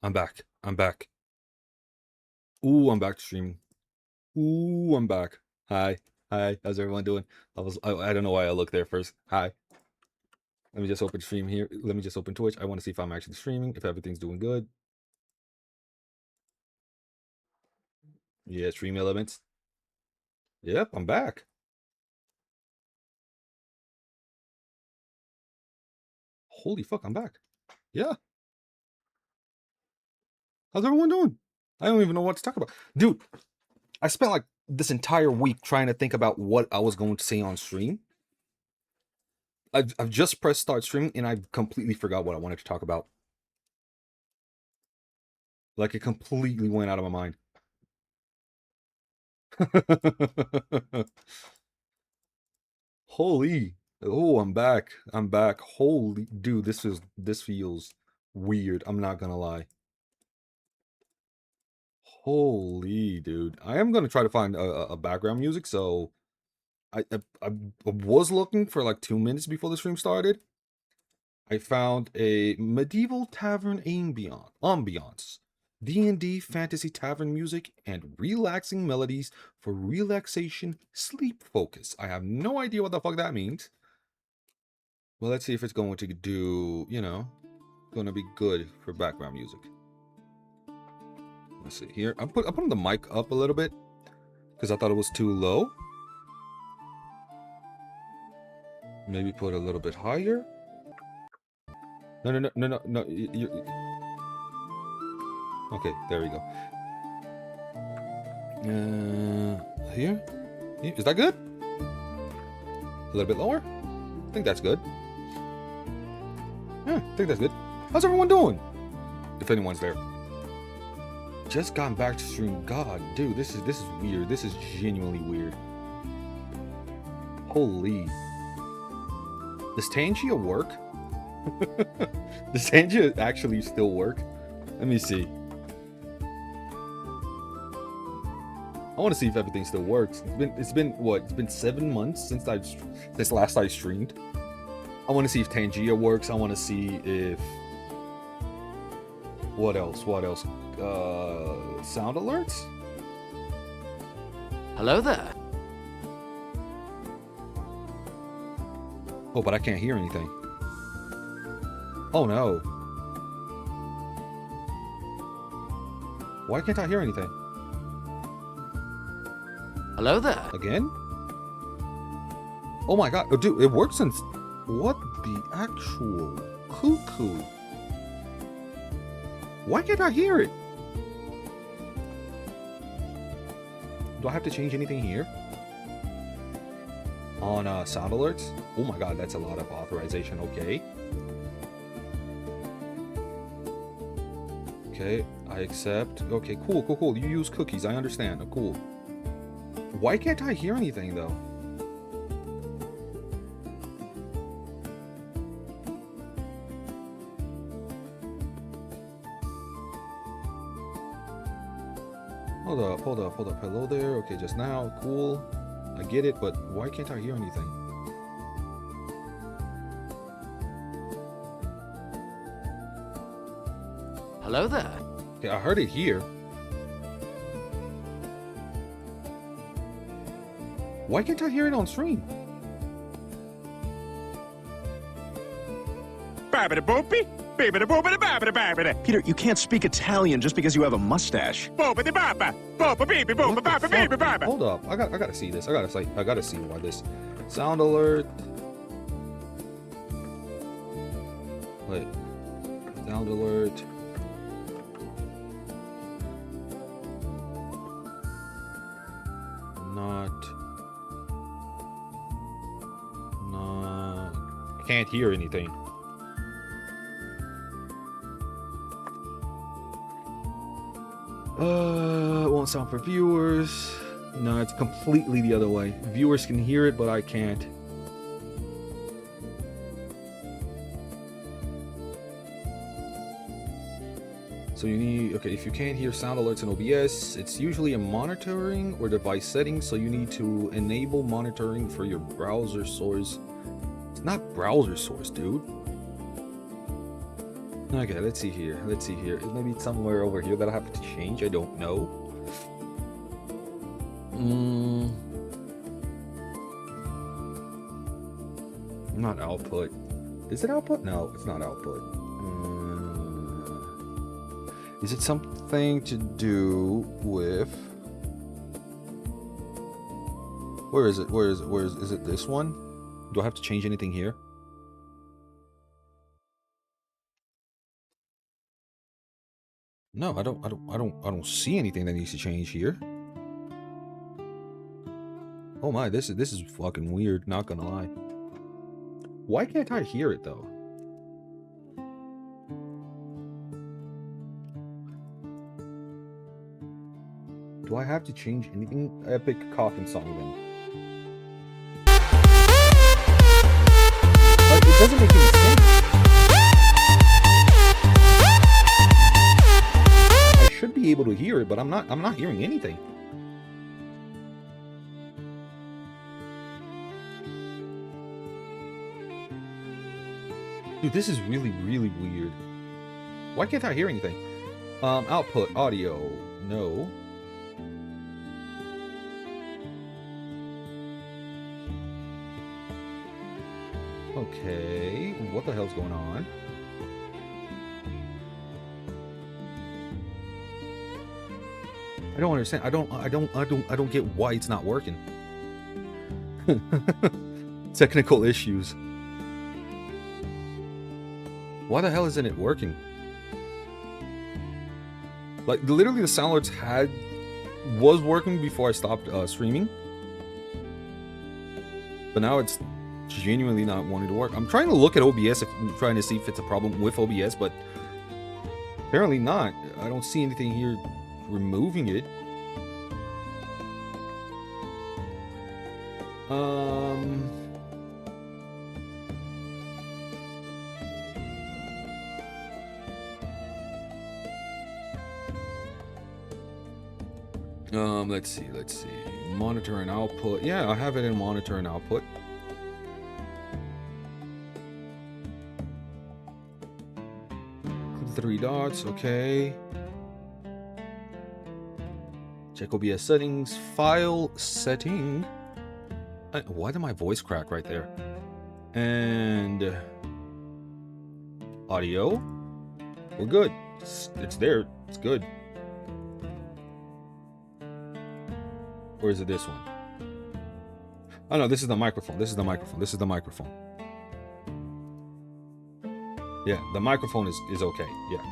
I'm back. I'm back. Ooh, I'm back to streaming. Ooh, I'm back. Hi. Hi. How's everyone doing? I don't know why I looked there first. Hi. Let me just open stream here. Let me just open Twitch. I want to see if I'm actually streaming, if everything's doing good. Yeah, stream elements. Yep, I'm back. Holy fuck, I'm back. Yeah. How's everyone doing? I don't even know what to talk about. Dude, I spent like this entire week trying to think about what I was going to say on stream. I've just pressed start streaming and I completely forgot what I wanted to talk about. Like it completely went out of my mind. Holy. Oh, I'm back. I'm back. Holy dude, this feels weird. I'm not gonna lie. Holy dude. I am gonna try to find a background music, so I was looking for like 2 minutes before the stream started. I found a medieval tavern ambiance. D&D fantasy tavern music and relaxing melodies for relaxation sleep focus. I have no idea what the fuck that means. Well, let's see if it's going to do, going to be good for background music. Let's see here. I'm putting the mic up a little bit because I thought it was too low. Maybe put a little bit higher. No. Okay, there we go. Here? Is that good? A little bit lower? I think that's good. Yeah, I think that's good. How's everyone doing? If anyone's there. Just gotten back to stream. God, dude, this is weird. This is genuinely weird. Holy. Does Tangia work? Does Tangia actually still work? Let me see. I want to see if everything still works. It's been what? It's been 7 months since last I streamed. I want to see if Tangia works. I want to see if what else? Sound alerts? Hello there. Oh, but I can't hear anything. Oh no. Why can't I hear anything? Hello there. Again? Oh my god. Oh, dude, it works since... What the actual cuckoo? Why can't I hear it? Do I have to change anything here? On sound alerts? Oh my god, that's a lot of authorization. Okay. Okay, I accept. Okay, cool. You use cookies. I understand. Oh, cool. Why can't I hear anything though? Hold up. Hello there. Okay, just now. Cool. I get it, but why can't I hear anything? Hello there. Okay, I heard it here. Why can't I hear it on stream? Peter, you can't speak Italian just because you have a mustache. Hold up, I gotta see this. I gotta see why this sound alert. Wait, sound alert. Can't hear anything. It won't sound for viewers. No, it's completely the other way. Viewers can hear it, but I can't. So you need, okay, if you can't hear sound alerts in OBS, it's usually a monitoring or device settings, so you need to enable monitoring for your browser source. It's not browser source, dude. Okay, let's see here. Let's see here. Maybe it's somewhere over here that I have to change. I don't know. Not output. Is it output? No, it's not output. Is it something to do with... Where is it? Where is it? Where is it this one? Do I have to change anything here? No, I don't see anything that needs to change here. Oh my, this is fucking weird, not gonna lie. Why can't I hear it though? Do I have to change anything? Epic coffin song then. Like, it doesn't make any sense. I should be able to hear it, but I'm not hearing anything. Dude, this is really, really weird. Why can't I hear anything? Output, audio, no. Okay, what the hell's going on? I don't understand. I don't get why it's not working. Technical issues. Why the hell isn't it working? Like, literally the sound alerts was working before I stopped streaming. But now it's genuinely not wanting to work. I'm trying to look at OBS, trying to see if it's a problem with OBS, but apparently not. I don't see anything here removing it. Let's see. Monitor and output. Yeah, I have it in monitor and output. Three dots, okay. Check OBS settings, file setting. Why did my voice crack right there? And audio. We're good. It's there. It's good. Or is it this one? Oh no, this is the microphone. This is the microphone. This is the microphone. Yeah, the microphone is okay. Yeah.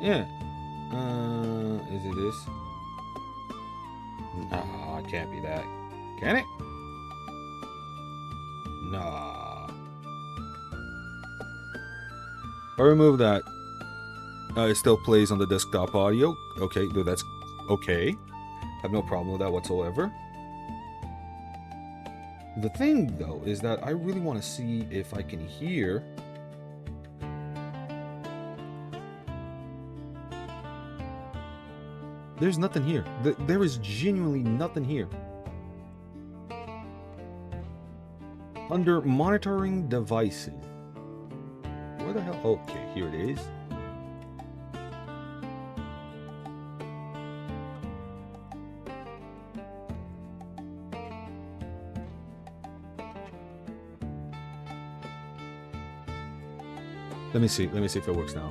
Yeah. Is it this? Nah, it can't be that. Can it? Nah. I remove that. It still plays on the desktop audio. Okay, dude, that's okay. Have no problem with that whatsoever. The thing, though, is that I really want to see if I can hear. There's nothing here. There is genuinely nothing here. Under monitoring devices. Where the hell? Okay, here it is. Let me see if it works now.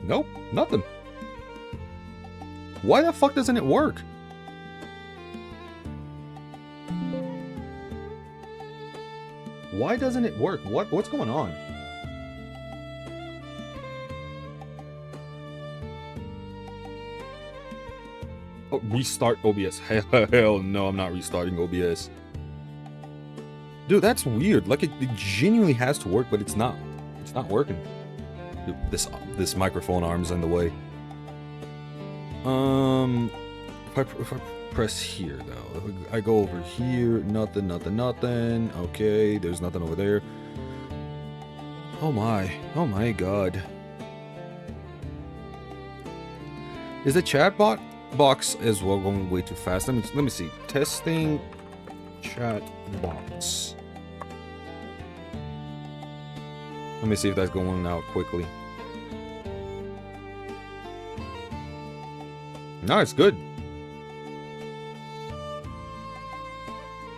Nope, nothing. Why the fuck doesn't it work? Why doesn't it work? What's going on? Oh, restart OBS. Hell no, I'm not restarting OBS. Dude, that's weird. Like, it genuinely has to work, but it's not. It's not working. Dude, this microphone arm's in the way. If I press here, though. If I go over here, nothing. Okay, there's nothing over there. Oh my god. Is the chat bot box as well going way too fast. Let me see. Testing chat box. Let me see if that's going out quickly. No, it's good.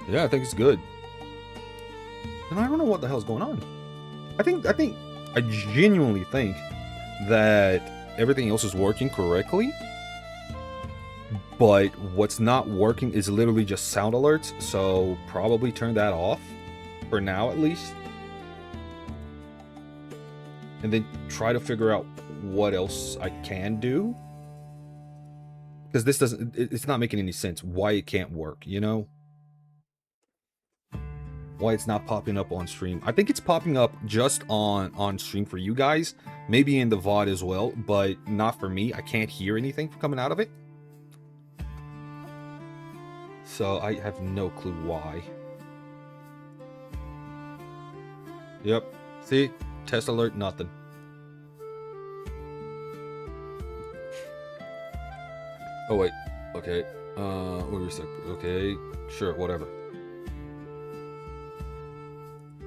Yeah, I think it's good. And I don't know what the hell's going on. I genuinely think that everything else is working correctly. But what's not working is literally just sound alerts. So probably turn that off for now at least. And then try to figure out what else I can do. Because this doesn't, it's not making any sense why it can't work, you know? Why it's not popping up on stream. I think it's popping up just on stream for you guys. Maybe in the VOD as well, but not for me. I can't hear anything coming out of it. So I have no clue why. Yep. See? Test alert, nothing. Oh wait. Okay. Wait a sec. Okay. Sure, whatever.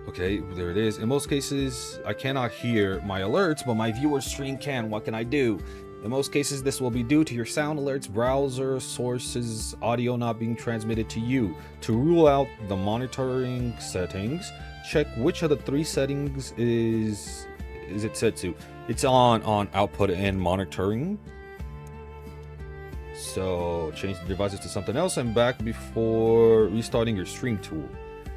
Okay, there it is. In most cases, I cannot hear my alerts, but my viewer stream can. What can I do? In most cases, this will be due to your sound alerts, browser sources, audio not being transmitted to you. To rule out the monitoring settings, check which of the three settings is it set to. It's on output and monitoring. So change the devices to something else and back before restarting your stream tool.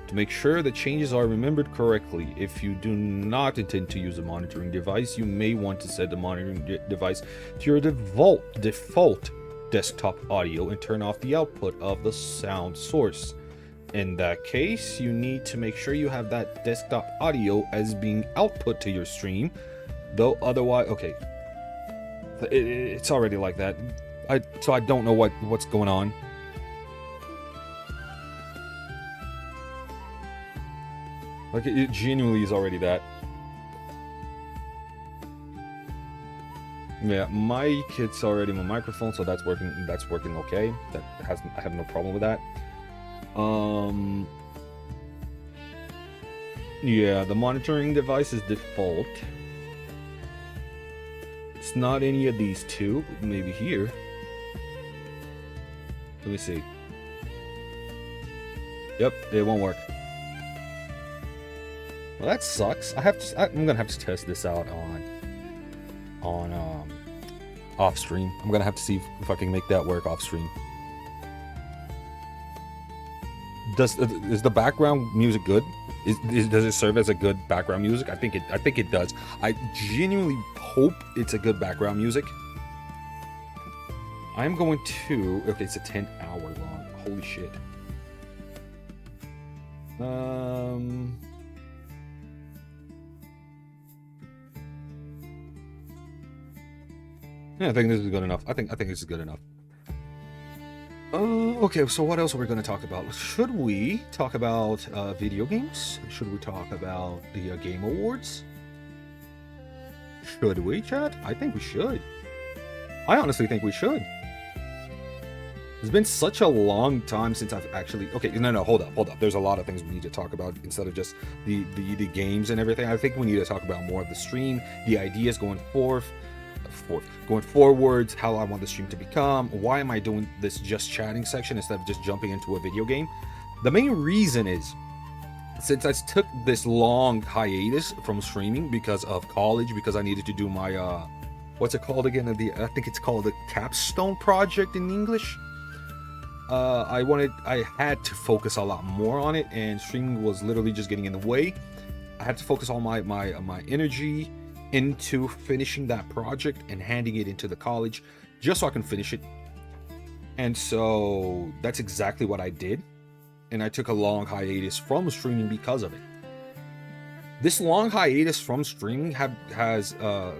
To make sure the changes are remembered correctly, if you do not intend to use a monitoring device, you may want to set the monitoring device to your default desktop audio and turn off the output of the sound source. In that case, you need to make sure you have that desktop audio as being output to your stream, though otherwise, okay, it's already like that. So I don't know what's going on. Like, it genuinely is already that. Yeah, mic, it's already my microphone, so that's working okay. I have no problem with that. Yeah, the monitoring device is default. It's not any of these two, maybe here. Let me see. Yep, it won't work. Well, that sucks. I'm gonna have to test this out on off stream. I'm gonna have to see if I can make that work off stream. Is the background music good? Does it serve as a good background music? I think it does. I genuinely hope it's a good background music. I'm going to. Okay, it's a 10-hour long. Holy shit. Yeah, I think this is good enough. I think this is good enough. Okay, so what else are we going to talk about? Should we talk about video games? Should we talk about the Game Awards? Should we, chat? I think we should. I honestly think we should. It's been such a long time since I've actually... Okay, no, hold up. There's a lot of things we need to talk about instead of just the games and everything. I think we need to talk about more of the stream, the ideas going forwards, how I want the stream to become, why am I doing this just chatting section instead of just jumping into a video game. The main reason is, since I took this long hiatus from streaming because of college, because I needed to do my, what's it called again? I think it's called the capstone project in English. I had to focus a lot more on it, and streaming was literally just getting in the way. I had to focus all my energy into finishing that project and handing it into the college just so I can finish it. And so that's exactly what I did. And I took a long hiatus from streaming because of it. This long hiatus from streaming has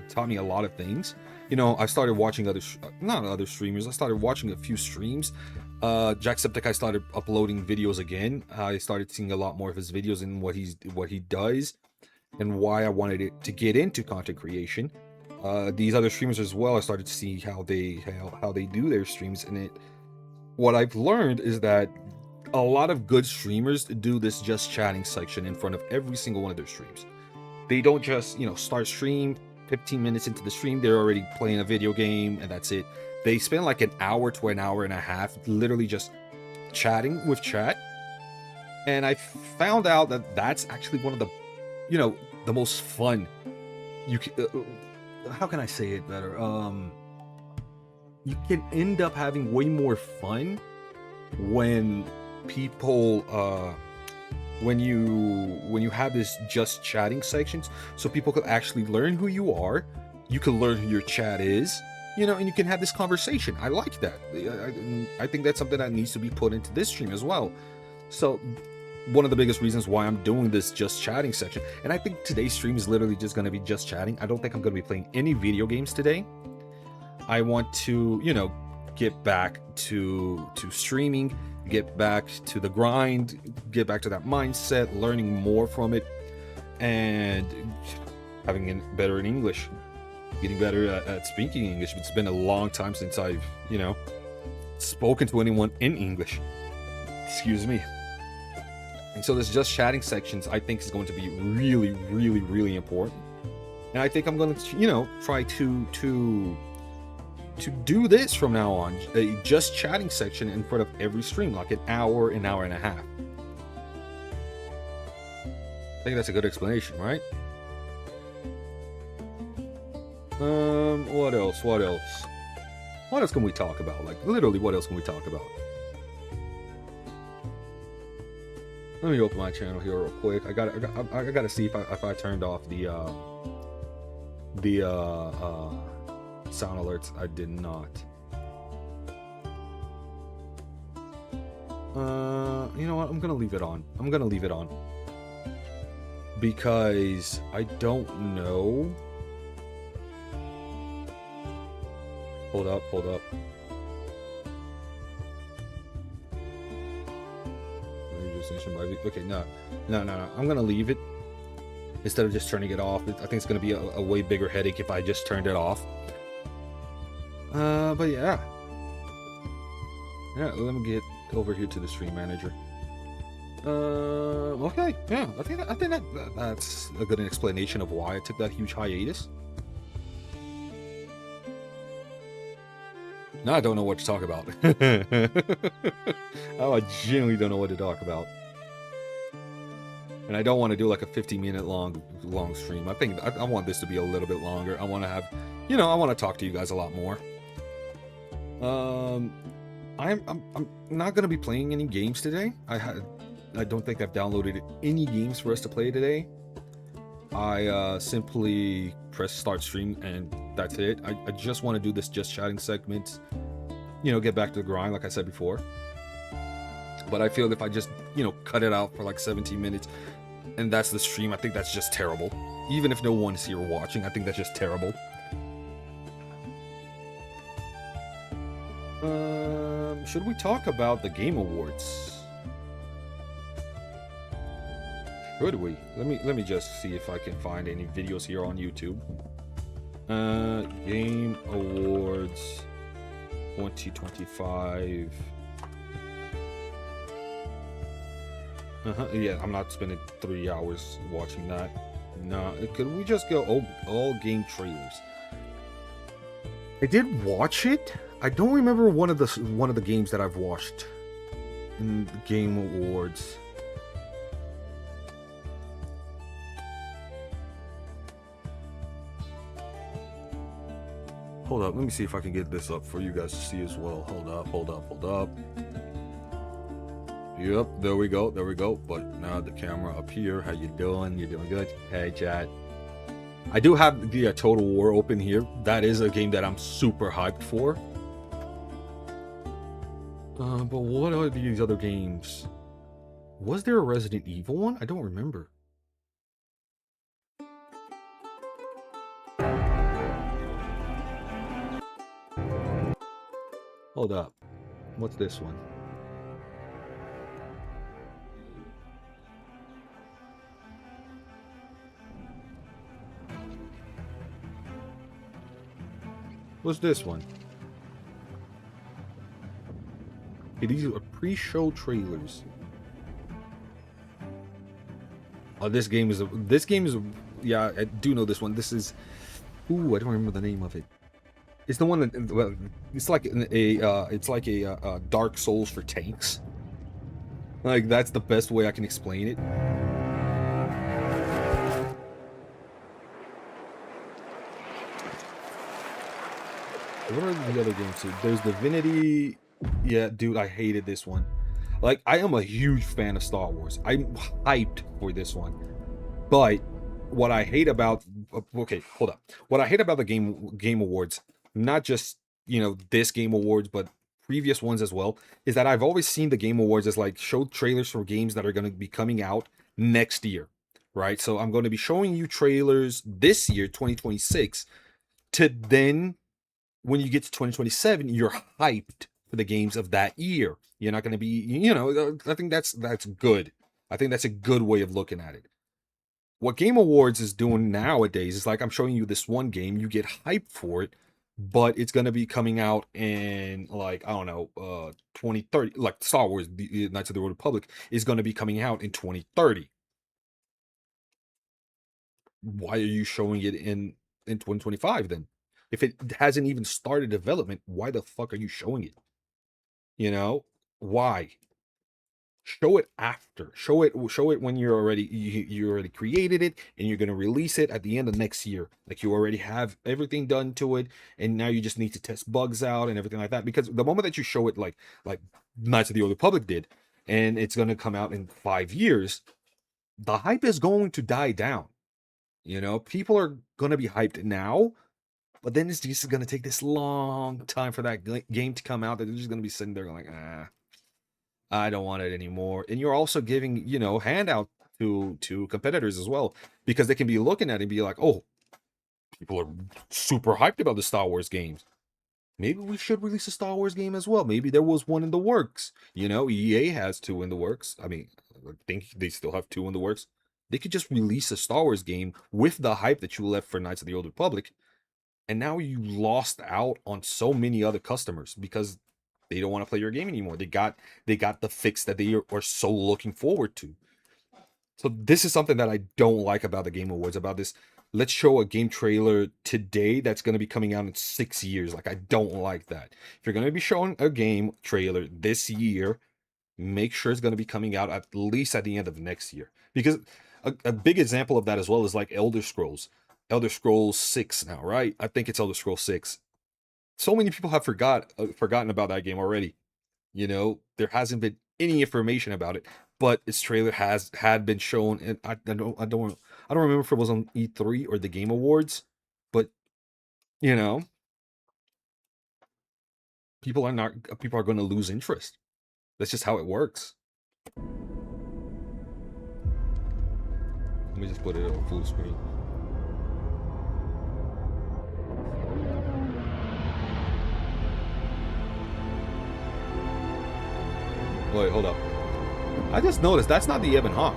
taught me a lot of things. You know, I started watching not other streamers. I started watching a few streams. Jacksepticeye started uploading videos again. I started seeing a lot more of his videos and what he does, and why I wanted it to get into content creation. these other streamers as well. I started to see how they do their streams, and what I've learned is that a lot of good streamers do this just chatting section in front of every single one of their streams. They don't just, start stream, 15 minutes into the stream, they're already playing a video game, and that's it. They spend like an hour to an hour and a half literally just chatting with chat. And I found out that that's actually one of the, the most fun. You can, how can I say it better? You can end up having way more fun when people, when you have this just chatting sections, so people can actually learn who you are. You can learn who your chat is, and you can have this conversation. I like that. I think that's something that needs to be put into this stream as well. So one of the biggest reasons why I'm doing this just chatting section, and I think today's stream is literally just going to be just chatting. I don't think I'm going to be playing any video games today. I want to, get back to streaming, get back to the grind, get back to that mindset, learning more from it, and having it better in English, getting better at speaking English. It's been a long time since I've, spoken to anyone in English. Excuse me. And so this just chatting sections, I think, is going to be really, really, really important. And I think I'm going to, try to do this from now on, a just chatting section in front of every stream, like an hour and a half. I think that's a good explanation, right? What else? What else can we talk about? Like, literally, what else can we talk about? Let me open my channel here real quick. I gotta see if I turned off the sound alerts. I did not. You know what? I'm gonna leave it on. Because I don't know. Hold up. Okay, no. I'm gonna leave it instead of just turning it off. I think it's gonna be a way bigger headache if I just turned it off. But yeah, let me get over here to the stream manager. Okay, yeah, I think that's a good explanation of why I took that huge hiatus. Now I don't know what to talk about. I genuinely don't know what to talk about. And I don't want to do like a 50-minute long stream. I think I want this to be a little bit longer. I want to have, I want to talk to you guys a lot more. I'm not gonna be playing any games today. I don't think I've downloaded any games for us to play today. I simply press start stream and that's it. I just want to do this just chatting segment, get back to the grind like I said before. But I feel if I just, cut it out for like 17 minutes and that's the stream, I think that's just terrible. Even if no one's here watching, I think that's just terrible. Should we talk about the Game Awards? Should we? Let me just see if I can find any videos here on YouTube. Game Awards 2025. Yeah, I'm not spending 3 hours watching that. No, could we just go all game trailers? I did watch it. I don't remember one of the games that I've watched in the Game Awards. Hold up, let me see if I can get this up for you guys to see as well. Hold up. Yep, there we go. But now the camera up here. How you doing? You're doing good. Hey, chat. I do have the Total War open here. That is a game that I'm super hyped for. But what are these other games? Was there a Resident Evil one? I don't remember. Hold up. What's this one? What's this one? Okay, these are pre-show trailers. Oh, this game is yeah, I do know this one. This is, ooh, I don't remember the name of it. It's the one that, well, it's like a Dark Souls for tanks. Like, that's the best way I can explain it. What are the other games too? There's Divinity. Yeah, dude, I hated this one. Like, I am a huge fan of Star Wars. I'm hyped for this one. But what I hate about, okay, hold up. What I hate about the game awards, not just, you know, this game awards, but previous ones as well, is that I've always seen the game awards as like show trailers for games that are going to be coming out next year, right? So I'm going to be showing you trailers this year, 2026, to then when you get to 2027, you're hyped for the games of that year. You're not going to be, you know, I think that's good. I think that's a good way of looking at it. What Game Awards is doing nowadays is like, I'm showing you this one game, you get hyped for it, but it's going to be coming out in, like, I don't know, 2030. Like Star Wars, the Knights of the Old Republic is going to be coming out in 2030. Why are you showing it in 2025 then? If it hasn't even started development, why the fuck are you showing it? You know, why? Show it after. Show it when you're already you already created it and you're gonna release it at the end of next year. Like, you already have everything done to it, and now you just need to test bugs out and everything like that. Because the moment that you show it like Knights of the Old Republic did, and it's gonna come out in 5 years, the hype is going to die down. You know, people are gonna be hyped now, but then it's just gonna take this long time for that game to come out that they're just gonna be sitting there going like, I don't want it anymore. And you're also giving, you know, handout to competitors as well, because they can be looking at it and be like, oh, people are super hyped about the Star Wars games. Maybe we should release a Star Wars game as well. Maybe there was one in the works. You know, EA has 2 in the works. I mean, I think they still have 2 in the works. They could just release a Star Wars game with the hype that you left for Knights of the Old Republic, and now you lost out on so many other customers because they don't want to play your game anymore. They got the fix that they are so looking forward to. So this is something that I don't like about the Game Awards, about this. Let's show a game trailer today that's going to be coming out in 6 years. Like, I don't like that. If you're going to be showing a game trailer this year, make sure it's going to be coming out at least at the end of next year. Because a big example of that as well is like Elder Scrolls. Elder Scrolls 6 now, right? I think it's Elder Scrolls 6. So many people have forgotten about that game already. You know, there hasn't been any information about it, but its trailer had been shown, and I don't remember if it was on E3 or the Game Awards, but you know, people are going to lose interest. That's just how it works. Let me just put it on full screen. Wait, hold up. I just noticed that's not the Ebon Hawk.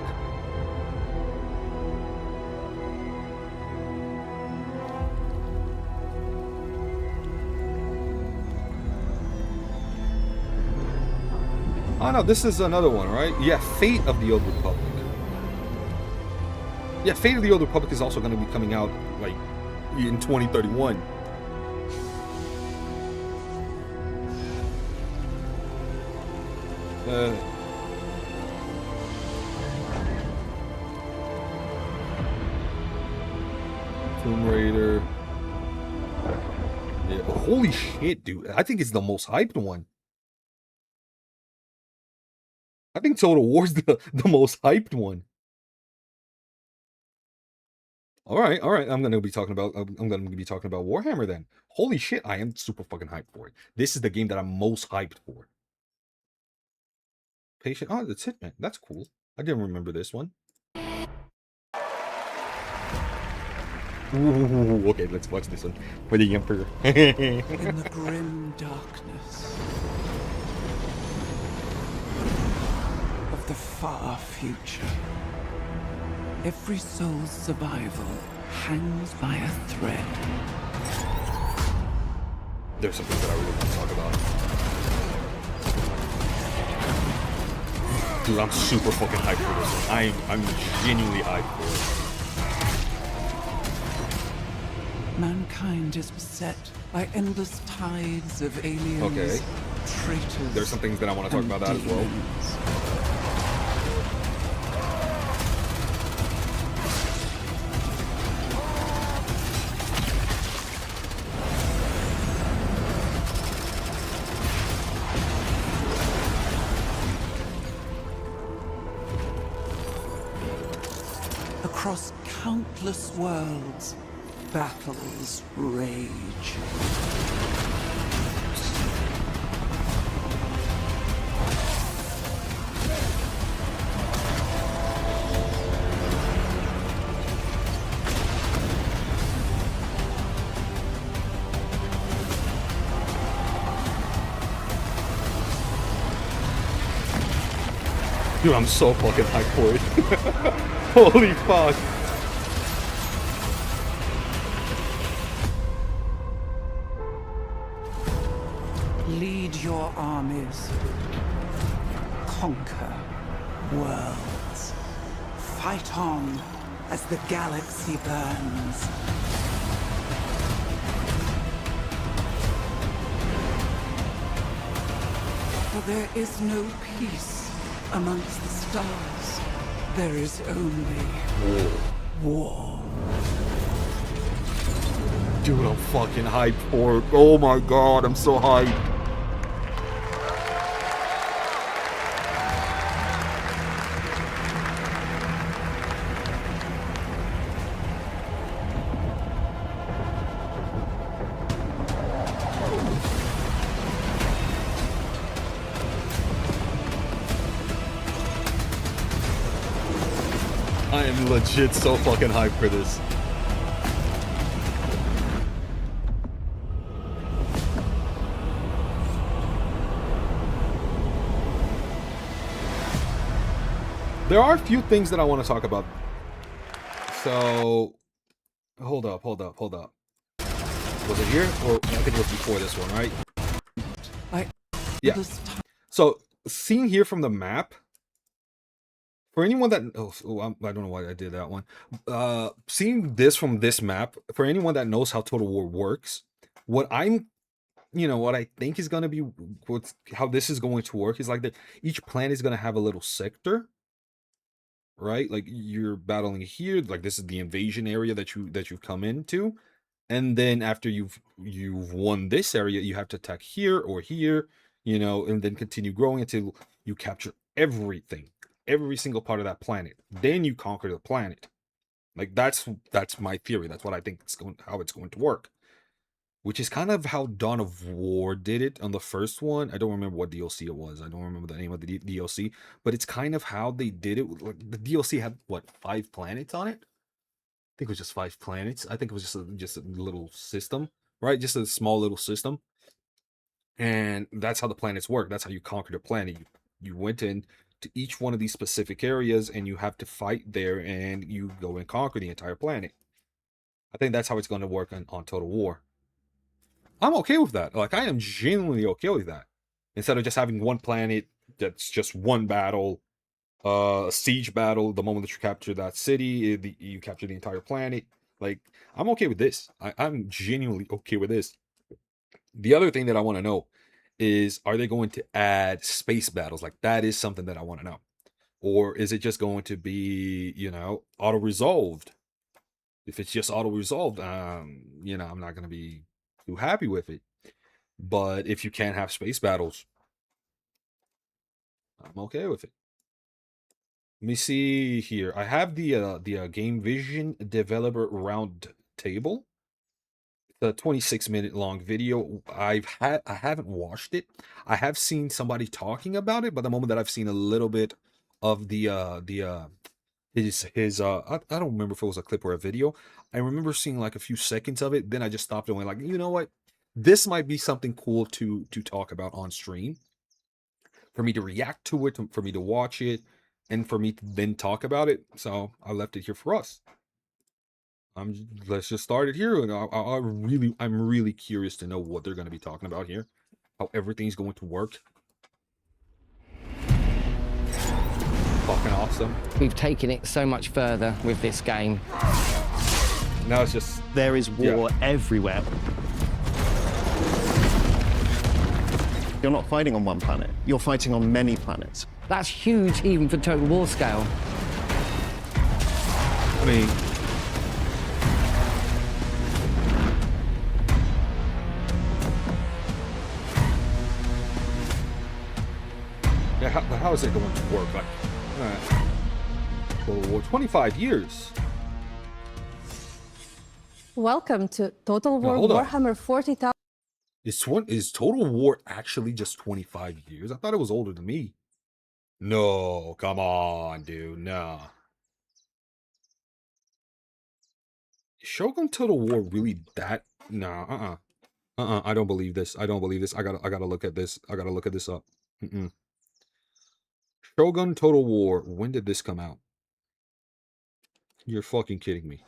Oh no, this is another one, right? Yeah, Fate of the Old Republic. Yeah, Fate of the Old Republic is also going to be coming out like in 2031. Tomb Raider. Yeah, holy shit, dude. I think it's the most hyped one. I think Total War's the most hyped one. All right. I'm gonna be talking about Warhammer then. Holy shit, I am super fucking hyped for it. This is the game that I'm most hyped for. Patient. Oh, that's it, man. That's cool. I didn't remember this one. Ooh, okay, let's watch this one for the Emperor. In the grim darkness of the far future, every soul's survival hangs by a thread. there's some things that I really want to talk about. Dude, I'm super fucking hyped for this one. I'm genuinely hyped for it. Mankind is beset by endless tides of aliens, Okay. traitors. There's some things that I want to talk about that as well. demons. Across countless worlds, battles rage. Dude, I'm so fucking hyped for it. Holy fuck. Lead your armies. Conquer worlds. Fight on as the galaxy burns. For there is no peace amongst the stars. There is only war. Dude, I'm fucking hyped for it. Oh my god, I'm so hyped. I am legit so fucking hyped for this. There are a few things that I want to talk about. So, hold up. Was it here? Or I think it was before this one, right? Yeah. So, seeing here from the map, for anyone that I don't know why I did that one. Seeing this from this map, for anyone that knows how Total War works, what I think is going to be how this is going to work is like that each planet is going to have a little sector, right? Like you're battling here, like this is the invasion area that you've come into, and then after you've won this area, you have to attack here or here, and then continue growing until you capture everything, every single part of that planet. Then you conquer the planet. Like that's my theory. That's what I think how it's going to work. Which is kind of how Dawn of War did it on the first one. I don't remember what DLC it was. I don't remember the name of the DLC, but it's kind of how they did it. Like the DLC had what, 5 planets on it? I think it was just 5 planets. I think it was just a little system, right? Just a small little system. And that's how the planets work. That's how you conquer the planet. You went in to each one of these specific areas and you have to fight there and you go and conquer the entire planet. I think that's how it's going to work on Total War. I'm okay with that. Like, I am genuinely okay with that. Instead of just having one planet that's just one battle, a siege battle, the moment that you capture that city, you capture the entire planet. Like, I'm okay with this. I'm genuinely okay with this. The other thing that I want to know is, are they going to add space battles? Like, that is something that I want to know. Or is it just going to be, auto-resolved? If it's just auto-resolved, I'm not going to be too happy with it. But if you can't have space battles, I'm okay with it. Let me see here. I have the Game Vision Developer Roundtable. It's a 26-minute long video. I haven't watched it. I have seen somebody talking about it, but the moment that I've seen a little bit of his I don't remember if it was a clip or a video. I remember seeing like a few seconds of it. Then I just stopped and went like, you know what? This might be something cool to talk about on stream. For me to react to it, for me to watch it, and for me to then talk about it. So I left it here for us. Let's just start it here, and I'm really curious to know what they're going to be talking about here, how everything's going to work. Fucking awesome. We've taken it so much further with this game. Now it's just There is war everywhere. You're not fighting on one planet. You're fighting on many planets. That's huge even for Total War scale. I mean, yeah, how is it going to work? Like, Total War, 25 years. Welcome to Total War hold on. Warhammer 40,000. Is Total War actually just 25 years? I thought it was older than me. No, come on, dude. Nah. Is Shogun Total War really that? Nah, I don't believe this. I don't believe this. I gotta look at this. I gotta look at this up. Shogun Total War. When did this come out? You're fucking kidding me.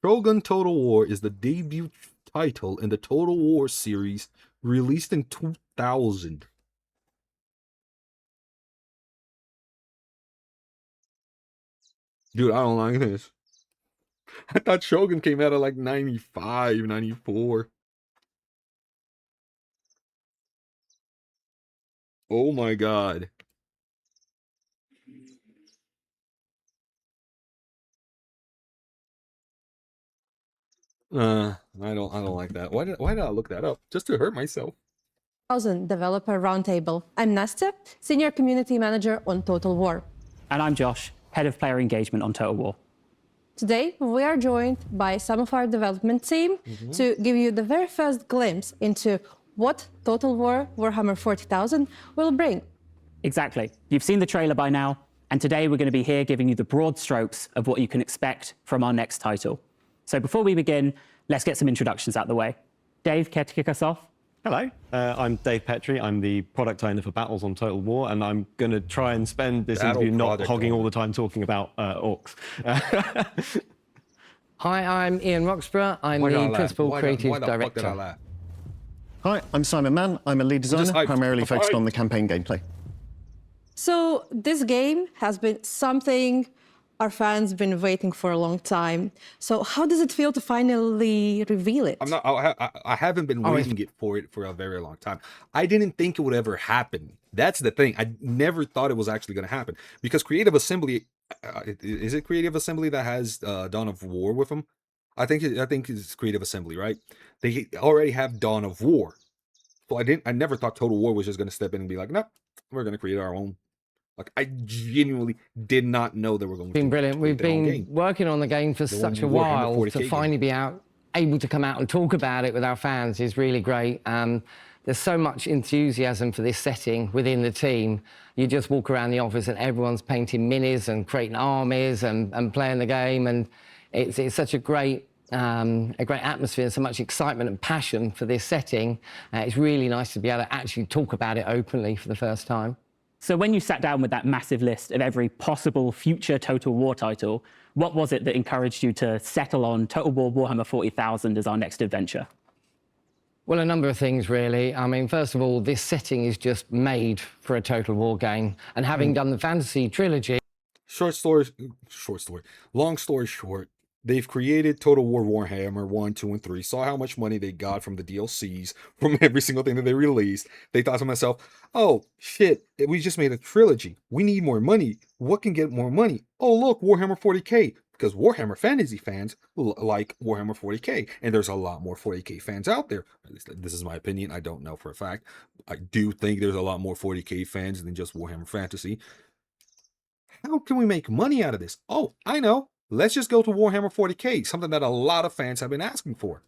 Shogun Total War is the debut title in the Total War series, released in 2000. Dude, I don't like this. I thought Shogun came out at like 95, 94. Oh my god. I don't like that. Why did I look that up? Just to hurt myself. Developer Roundtable. I'm Nastya, Senior Community Manager on Total War. And I'm Josh, Head of Player Engagement on Total War. Today, we are joined by some of our development team to give you the very first glimpse into what Total War Warhammer 40,000 will bring. Exactly. You've seen the trailer by now, and today we're going to be here giving you the broad strokes of what you can expect from our next title. So before we begin, let's get some introductions out the way. Dave, care to kick us off? Hello, I'm Dave Petrie. I'm the product owner for Battles on Total War, and I'm going to try and spend this interview not hogging all the time talking about orcs. Hi, I'm Ian Roxburgh. I'm the Principal Creative Director. Hi, I'm Simon Mann. I'm a lead designer, primarily focused on the campaign gameplay. So this game has been something our fans have been waiting for a long time. So how does it feel to finally reveal it? I haven't been waiting for it for a very long time. I didn't think it would ever happen. That's the thing. I never thought it was actually going to happen, because Creative Assembly, is it Creative Assembly that has Dawn of War with them? I think it's Creative Assembly, right? They already have Dawn of War. So I never thought Total War was just going to step in and be like, no, we're going to create our own. Like, I genuinely did not know they were going to. It's been brilliant. We've been working on the game for such a while. To finally be able to come out and talk about it with our fans is really great. There's so much enthusiasm for this setting within the team. You just walk around the office and everyone's painting minis and creating armies and playing the game, and it's such a great atmosphere and so much excitement and passion for this setting. It's really nice to be able to actually talk about it openly for the first time. So when you sat down with that massive list of every possible future Total War title, what was it that encouraged you to settle on Total War Warhammer 40,000 as our next adventure? Well, a number of things, really. I mean, first of all, this setting is just made for a Total War game. And having done the fantasy trilogy... Long story short, they've created Total War Warhammer 1, 2, and 3, saw how much money they got from the DLCs, from every single thing that they released. They thought to themselves, oh, shit, we just made a trilogy. We need more money. What can get more money? Oh, look, Warhammer 40K. Because Warhammer fantasy fans like Warhammer 40K. And there's a lot more 40K fans out there. At least this is my opinion. I don't know for a fact. I do think there's a lot more 40K fans than just Warhammer Fantasy. How can we make money out of this? Oh, I know. Let's just go to Warhammer 40K, something that a lot of fans have been asking for.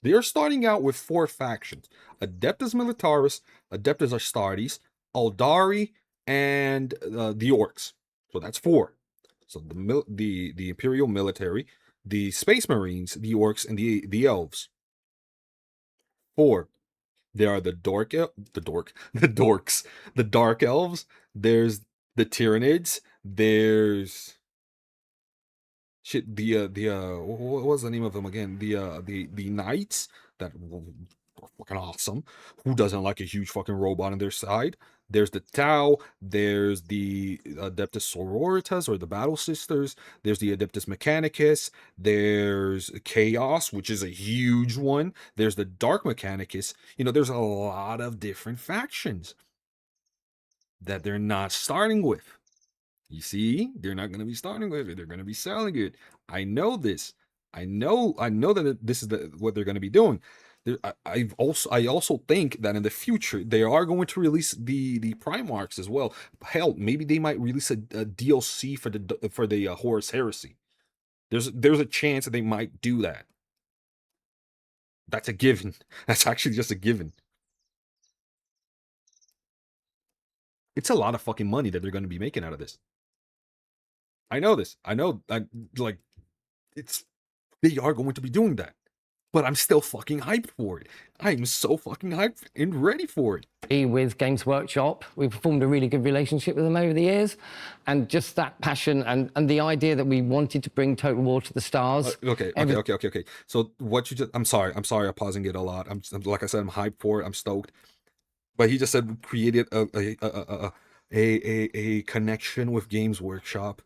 They are starting out with 4 factions: Adeptus Militaris, Adeptus Astartes, Aldari, and the Orcs. So that's 4. So the Imperial Military, the Space Marines, the Orcs, and the Elves. 4. There are the Dark Elves. There's the Tyranids. There's shit, what was the name of them again? The knights that were fucking awesome. Who doesn't like a huge fucking robot on their side? There's the Tau, there's the Adeptus Sororitas, or the Battle Sisters, there's the Adeptus Mechanicus, there's Chaos, which is a huge one, there's the Dark Mechanicus. You know, there's a lot of different factions that they're not starting with. You see, they're not going to be starting with it. They're going to be selling it. I know this. I know that this is what they're going to be doing. I also think that in the future they are going to release the Primarchs as well. Hell, maybe they might release a DLC for the Horus Heresy. There's a chance that they might do that. That's a given. That's actually just a given. It's a lot of fucking money that they're going to be making out of this. I know this. I know. They are going to be doing that. But I'm still fucking hyped for it. I'm so fucking hyped and ready for it. With Games Workshop, we've formed a really good relationship with them over the years, and just that passion and the idea that we wanted to bring Total War to the stars. Okay. So what you I'm sorry, I'm pausing it a lot. I'm like I said, I'm hyped for it. I'm stoked. But he just said we created a connection with Games Workshop.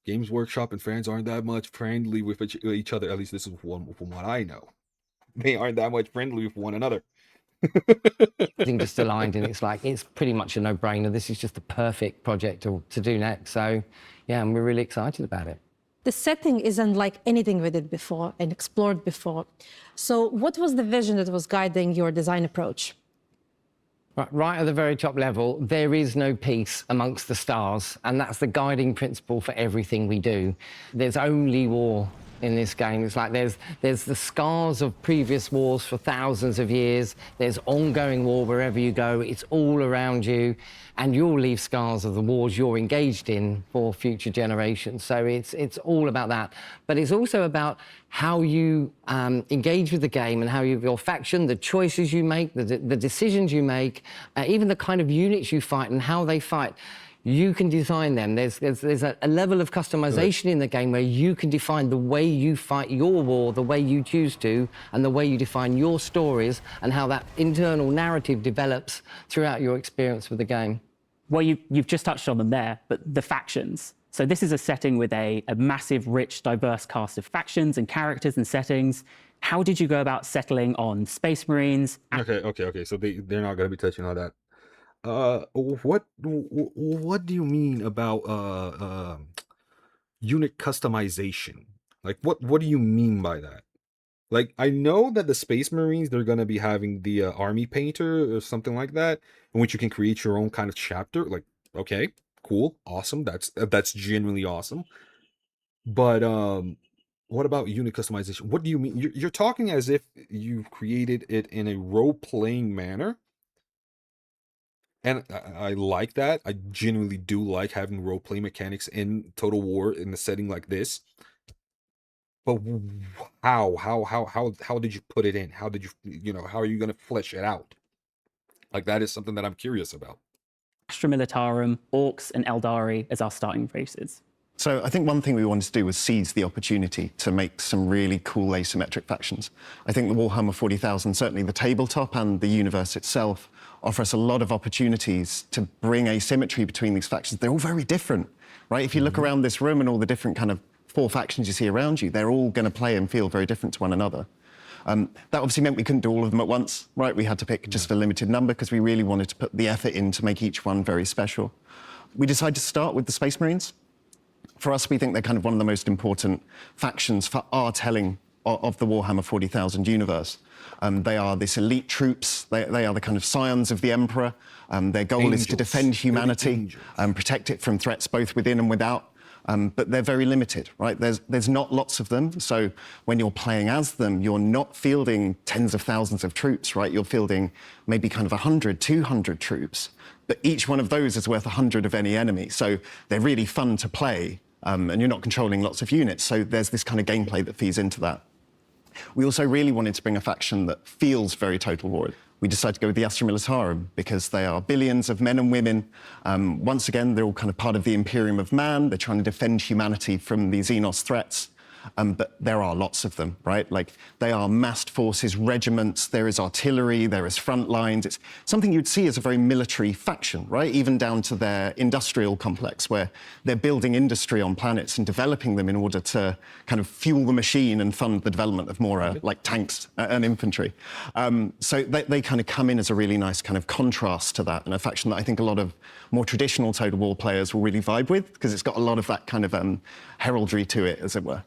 Games Workshop and fans aren't that much friendly with each other. At least this is from what I know. They aren't that much friendly with one another. Everything just aligned, and it's pretty much a no-brainer. This is just the perfect project to do next. So, yeah, and we're really excited about it. The setting is unlike anything we did before and explored before. So what was the vision that was guiding your design approach? Right at the very top level, there is no peace amongst the stars, and that's the guiding principle for everything we do. There's only war in this game. It's like there's the scars of previous wars for thousands of years. There's ongoing war wherever you go. It's all around you, and you'll leave scars of the wars you're engaged in for future generations. So it's all about that. But it's also about how you engage with the game and how your faction, the choices you make, the decisions you make, even the kind of units you fight and how they fight. You can design them. There's a level of customization in the game where you can define the way you fight your war, the way you choose to, and the way you define your stories, and how that internal narrative develops throughout your experience with the game. Well, you've just touched on them there, but the factions. So this is a setting with a massive, rich, diverse cast of factions and characters and settings. How did you go about settling on Space Marines? Okay. So they're not going to be touching on that. What do you mean about unit customization? Like what do you mean by that? Like, I know that the Space Marines, they're gonna be having the army painter or something like that, in which you can create your own kind of chapter. Like, okay, cool, awesome. That's genuinely awesome. But what about unit customization? What do you mean? You're talking as if you've created it in a role-playing manner. And I like that. I genuinely do like having role-play mechanics in Total War in a setting like this. But how did you put it in? How did how are you going to flesh it out? Like, that is something that I'm curious about. Astra Militarum, Orcs, and Eldari as our starting races. So I think one thing we wanted to do was seize the opportunity to make some really cool asymmetric factions. I think the Warhammer 40,000, certainly the tabletop and the universe itself, offer us a lot of opportunities to bring asymmetry between these factions. They're all very different, right? If you look around this room and all the different kind of 4 factions you see around you, they're all going to play and feel very different to one another. That obviously meant we couldn't do all of them at once, right? We had to pick just a limited number because we really wanted to put the effort in to make each one very special. We decided to start with the Space Marines. For us, we think they're kind of one of the most important factions for our telling of the Warhammer 40,000 universe. They are this elite troops. They are the kind of scions of the Emperor. Their goal is to defend humanity and protect it from threats both within and without. But they're very limited, right? There's not lots of them. So when you're playing as them, you're not fielding tens of thousands of troops, right? You're fielding maybe kind of 100, 200 troops. But each one of those is worth 100 of any enemy. So they're really fun to play. And you're not controlling lots of units. So there's this kind of gameplay that feeds into that. We also really wanted to bring a faction that feels very Total War. we decided to go with the Astra Militarum because they are billions of men and women. Once again, they're all kind of part of the Imperium of Man. They're trying to defend humanity from the Xenos threats. But there are lots of them, right? Like, they are massed forces, regiments, there is artillery, there is front lines. It's something you'd see as a very military faction, right? Even down to their industrial complex, where they're building industry on planets and developing them in order to kind of fuel the machine and fund the development of more like tanks and infantry. So they kind of come in as a really nice kind of contrast to that, and a faction that I think a lot of more traditional Total War players will really vibe with, because it's got a lot of that kind of heraldry to it, as it were.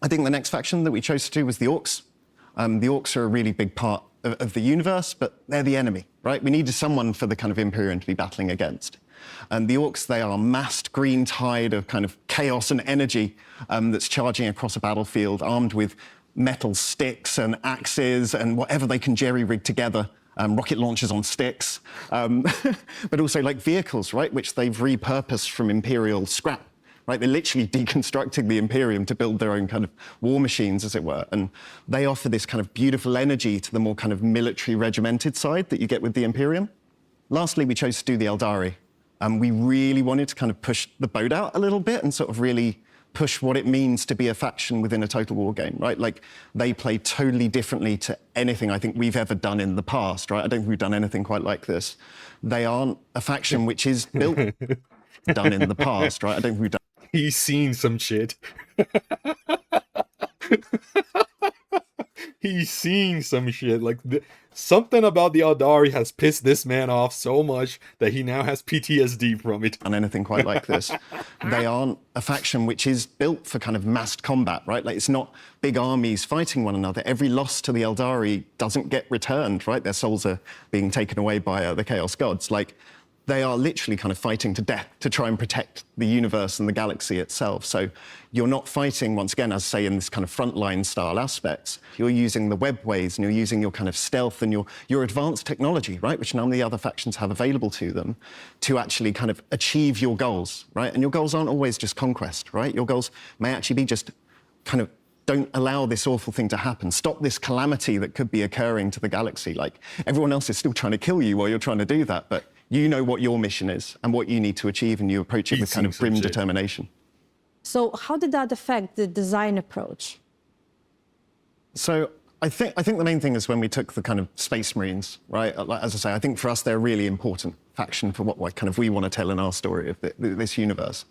I think the next faction that we chose to do was the Orcs. The Orcs are a really big part of the universe, but they're the enemy, right? We needed someone for the kind of Imperium to be battling against. And the Orcs, they are massed green tide of kind of chaos and energy that's charging across a battlefield, armed with metal sticks and axes and whatever they can jerry-rig together. Rocket launchers on sticks, but also like vehicles, right, which they've repurposed from Imperial scrap. Right, they're literally deconstructing the Imperium to build their own kind of war machines, as it were. And they offer this kind of beautiful energy to the more kind of military regimented side that you get with the Imperium. Lastly, we chose to do the Eldari. We really wanted to kind of push the boat out a little bit and sort of really push what it means to be a faction within a Total War game, right? Like, they play totally differently to anything I think we've ever done in the past, right? I don't think we've done anything quite like this. They aren't a faction which is built done in the past, right? I don't think we've done. He's seen some shit. He's seen some shit. Like, something about the Eldari has pissed this man off so much that he now has PTSD from it. On anything quite like this. They aren't a faction which is built for kind of massed combat, right? Like, it's not big armies fighting one another. Every loss to the Eldari doesn't get returned, right? Their souls are being taken away by the Chaos Gods. Like, they are literally kind of fighting to death to try and protect the universe and the galaxy itself. So you're not fighting, once again, as I say, in this kind of frontline style aspects. You're using the webways and you're using your kind of stealth and your advanced technology, right, which none of the other factions have available to them, to actually kind of achieve your goals, right? And your goals aren't always just conquest, right? Your goals may actually be just kind of, don't allow this awful thing to happen. Stop this calamity that could be occurring to the galaxy. Like, everyone else is still trying to kill you while you're trying to do that, but you know what your mission is and what you need to achieve, and you approach it with kind of grim determination. So how did that affect the design approach? So I think the main thing is when we took the kind of Space Marines, right? As I say, I think for us they're a really important faction for what kind of we want to tell in our story of this universe.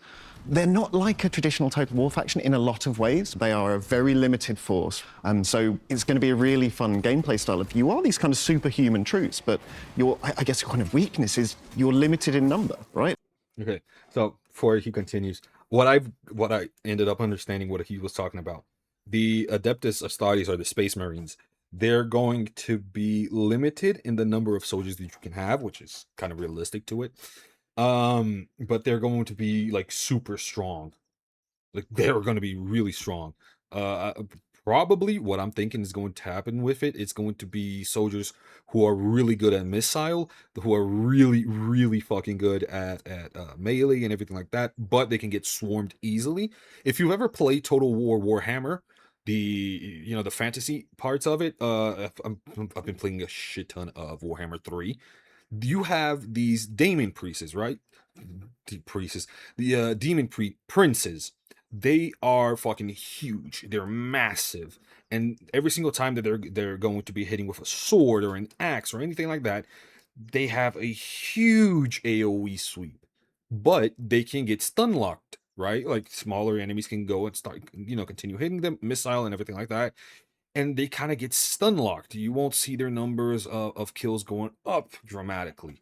They're not like a traditional Total War faction in a lot of ways. They are a very limited force. So it's going to be a really fun gameplay style. If you are these kind of superhuman troops, but I guess your kind of weakness is you're limited in number, right? Okay, so before he continues, what I ended up understanding what he was talking about, the Adeptus Astartes are the Space Marines. They're going to be limited in the number of soldiers that you can have, which is kind of realistic to it. But they're going to be like super strong. Like, they're going to be really strong. Probably what I'm thinking is going to happen with it's going to be soldiers who are really good at missile, who are really, really fucking good at melee and everything like that, but they can get swarmed easily. If you've ever played Total War Warhammer, the fantasy parts of it, I've been playing a shit ton of Warhammer 3. You have these Daemon Priests, right? The Demon Princes. They are fucking huge. They're massive, and every single time that they're going to be hitting with a sword or an axe or anything like that, they have a huge AOE sweep. But they can get stun locked, right? Like, smaller enemies can go and start, continue hitting them, missile and everything like that. And they kind of get stun locked. You won't see their numbers of kills going up dramatically.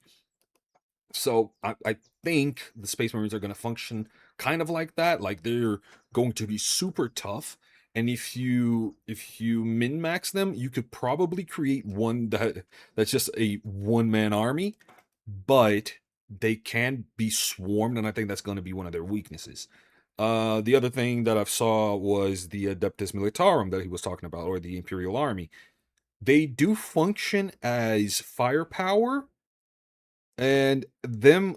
So I think the Space Marines are going to function kind of like that. Like, they're going to be super tough. And if you min-max them, you could probably create one that's just a one-man army. But they can be swarmed, and I think that's going to be one of their weaknesses. The other thing that I saw was the Adeptus Militarum that he was talking about, or the Imperial Army. They do function as firepower, and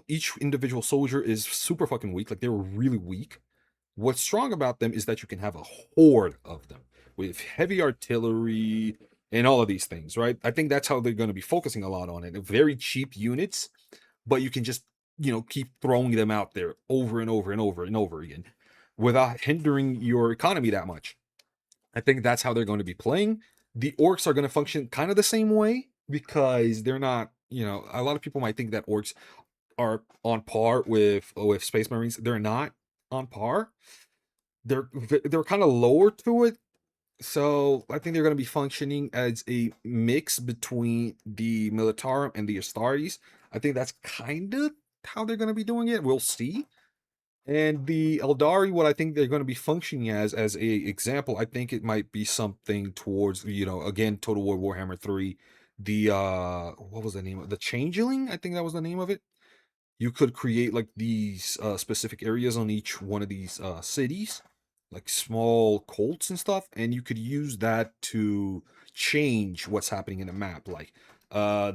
each individual soldier is super fucking weak. Like, they're really weak. What's strong about them is that you can have a horde of them with heavy artillery, and all of these things, right? I think that's how they're going to be focusing a lot on it. Very cheap units, but you can just, keep throwing them out there over and over and over and over again without hindering your economy that much. I think that's how they're going to be playing. The orcs are going to function kind of the same way because they're not, a lot of people might think that orcs are on par with Space Marines. They're not on par. They're kind of lower to it. So I think they're going to be functioning as a mix between the Militarum and the Astartes. I think that's kind of how they're going to be doing it. We'll see. And the Eldari, what I think they're going to be functioning as a example, I think it might be something towards, again, Total War Warhammer 3, the, what was the name of the Changeling? I think that was the name of it. You could create like these specific areas on each one of these cities, like small cults and stuff, and you could use that to change what's happening in the map. Like,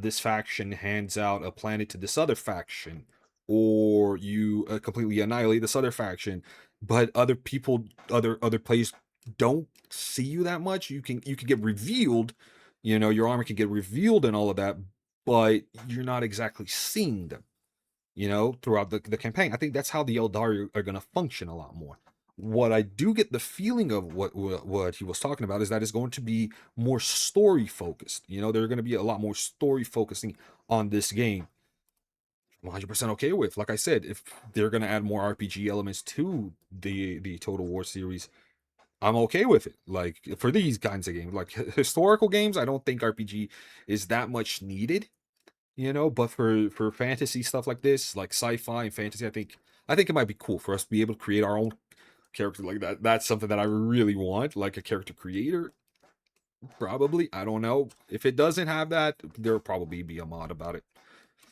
this faction hands out a planet to this other faction, or you completely annihilate this other faction, but other people, other players don't see you that much. You can get revealed, your armor can get revealed and all of that, but you're not exactly seeing them, throughout the campaign. I think that's how the Eldari are going to function a lot more. What I do get the feeling of what he was talking about is that it's going to be more story focused. They're going to be a lot more story focusing on this game. I'm 100% okay with. Like I said, if they're going to add more RPG elements to the Total War series, I'm okay with it. Like, for these kinds of games, like historical games, I don't think RPG is that much needed, but for fantasy stuff like this, like sci-fi and fantasy, I think it might be cool for us to be able to create our own character like that. That's something that I really want, like a character creator. Probably, I don't know. If it doesn't have that, there'll probably be a mod about it.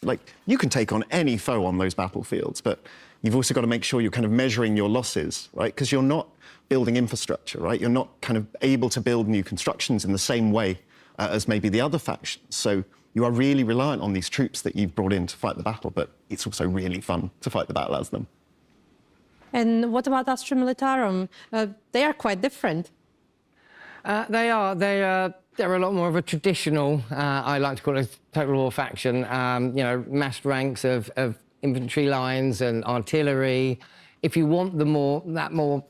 Like, you can take on any foe on those battlefields, but you've also got to make sure you're kind of measuring your losses, right? Because you're not building infrastructure, right? You're not kind of able to build new constructions in the same way as maybe the other factions. So you are really reliant on these troops that you've brought in to fight the battle, but it's also really fun to fight the battle as them. And what about Astra Militarum? They are quite different. They are. They're a lot more of a traditional, I like to call it a Total War faction, massed ranks of infantry lines and artillery. If you want that more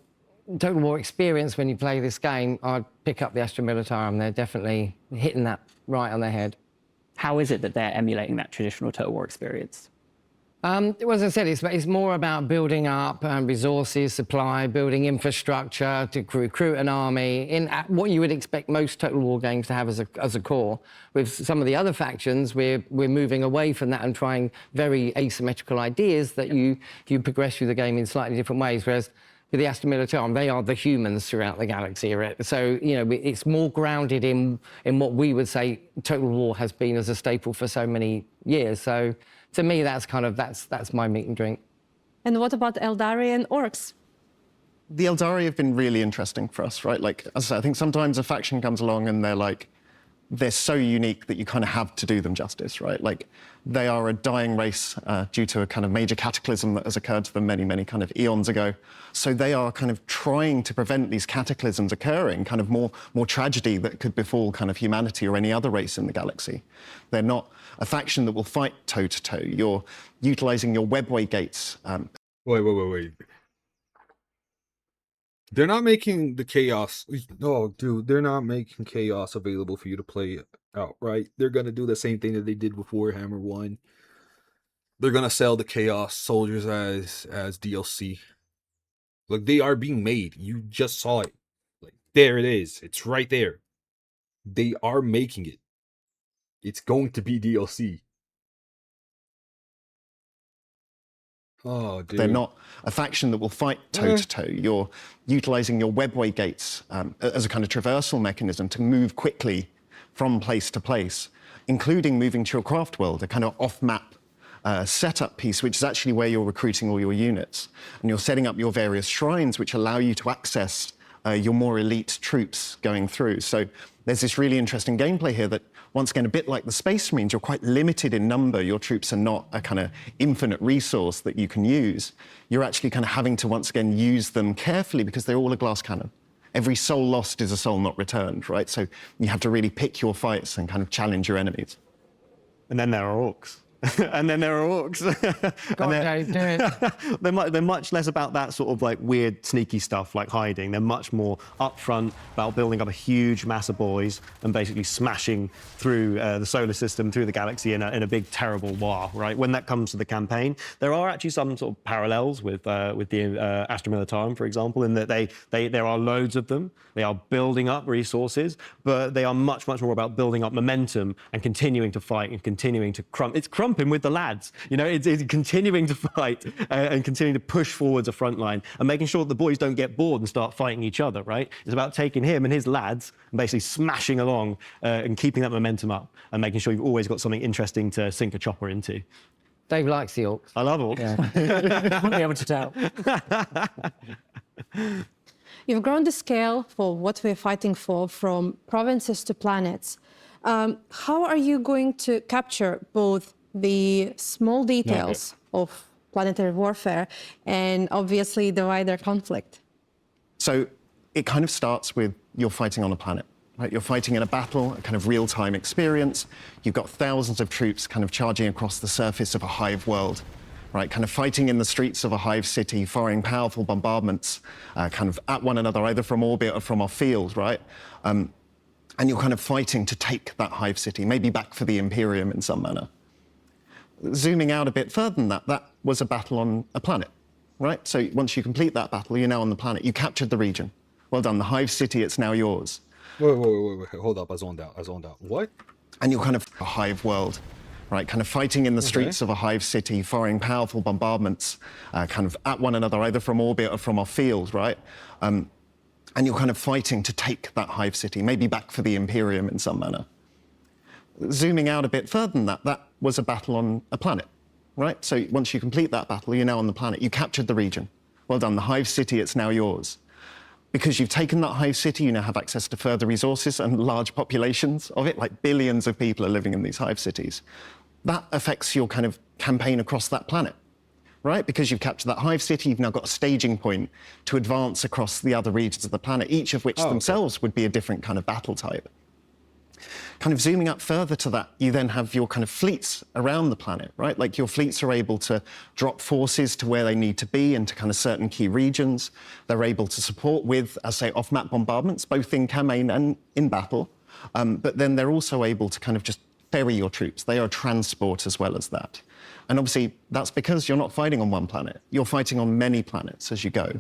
Total War experience when you play this game, I'd pick up the Astra Militarum. They're definitely hitting that right on their head. How is it that they're emulating that traditional Total War experience? Well, as I said, it's more about building up resources, supply, building infrastructure to recruit an army in what you would expect most Total War games to have as a core. With some of the other factions, we're moving away from that and trying very asymmetrical ideas that you progress through the game in slightly different ways. Whereas with the Astra Militarum, they are the humans throughout the galaxy. So, it's more grounded in what we would say Total War has been as a staple for so many years. So, to me, that's my meat and drink. And what about Eldari and orcs? The Eldari have been really interesting for us, right? Like, as I said, I think sometimes a faction comes along and they're so unique that you kind of have to do them justice, right? Like, they are a dying race due to a kind of major cataclysm that has occurred to them many, many kind of eons ago. So they are kind of trying to prevent these cataclysms occurring, kind of more tragedy that could befall kind of humanity or any other race in the galaxy. They're not a faction that will fight toe-to-toe. You're utilizing your webway gates. Wait. They're not making the chaos. No, dude, they're not making chaos available for you to play outright. They're going to do the same thing that they did with Warhammer 1. They're going to sell the chaos soldiers as DLC. Look, they are being made. You just saw it. Like, there it is. It's right there. They are making it. It's going to be DLC. Oh, dude. They're not a faction that will fight toe-to-toe. You're utilizing your webway gates as a kind of traversal mechanism to move quickly from place to place, including moving to your craft world, a kind of off-map setup piece, which is actually where you're recruiting all your units. And you're setting up your various shrines, which allow you to access your more elite troops going through. So there's this really interesting gameplay here that, once again, a bit like the Space Marines, you're quite limited in number. Your troops are not a kind of infinite resource that you can use. You're actually kind of having to, once again, use them carefully because they're all a glass cannon. every soul lost is a soul not returned, right? So you have to really pick your fights and kind of challenge your enemies. And then there are orcs. And then there are orcs. God, Dave, do it. They're much less about that sort of like weird, sneaky stuff like hiding. They're much more upfront about building up a huge mass of boys and basically smashing through the solar system, through the galaxy in a big, terrible war, right? When that comes to the campaign, there are actually some sort of parallels with the Astra Militarum, for example, in that there are loads of them. They are building up resources, but they are much more about building up momentum and continuing to fight and continuing to It's crumping with the lads. You know, it's continuing to fight and continuing to push forwards a front line and making sure that the boys don't get bored and start fighting each other, right? It's about taking him and his lads and basically smashing along and keeping that momentum up and making sure you've always got something interesting to sink a chopper into. Dave likes the orcs. I love orcs. I wouldn't be able to tell. You've grown the scale for what we're fighting for from provinces to planets. How are you going to capture both the small details of planetary warfare and obviously the wider conflict? So it kind of starts with you're fighting on a planet, right? You're fighting in a battle, a kind of real-time experience. You've got thousands of troops kind of charging across the surface of a hive world, right? Kind of fighting in the streets of a hive city, firing powerful bombardments kind of at one another, either from orbit or from off field, right? And you're kind of fighting to take that hive city, maybe back for the Imperium in some manner. Zooming out a bit further than that, that was a battle on a planet, right? So once you complete that battle, you're now on the planet. You captured the region. Well done. The hive city, it's now yours. Wait. Hold up. I zoned out. What? And you're kind of a hive world, right? Kind of fighting in the streets of a hive city, firing powerful bombardments kind of at one another, either from orbit or from off field, right? And you're kind of fighting to take that hive city, maybe back for the Imperium in some manner. Zooming out a bit further than that, that was a battle on a planet, right? So once you complete that battle, you're now on the planet. You captured the region. Well done. The hive city, it's now yours. Because you've taken that hive city, you now have access to further resources and large populations of it, like billions of people are living in these hive cities. That affects your kind of campaign across that planet, right? Because you've captured that hive city, you've now got a staging point to advance across the other regions of the planet, each of which themselves would be a different kind of battle type. Kind of zooming up further to that, you then have your kind of fleets around the planet, right? Like your fleets are able to drop forces to where they need to be into kind of certain key regions. They're able to support with, as say, off-map bombardments, both in campaign and in battle. But then they're also able to kind of just ferry your troops. They are transport as well as that. And obviously, that's because you're not fighting on one planet. You're fighting on many planets as you go.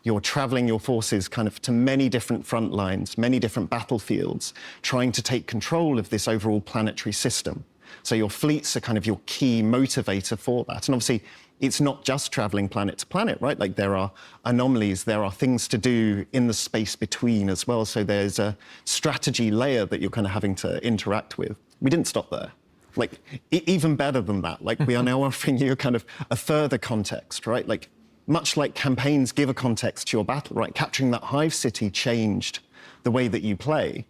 You're traveling your forces kind of to many different front lines, many different battlefields, trying to take control of this overall planetary system. So your fleets are kind of your key motivator for that. And obviously, it's not just traveling planet to planet, right? Like there are anomalies, there are things to do in the space between as well. So there's a strategy layer that you're kind of having to interact with. We didn't stop there. Like, even better than that, like we are now offering you kind of a further context, right? Like, much like campaigns give a context to your battle, right? Capturing that hive city changed the way that you play.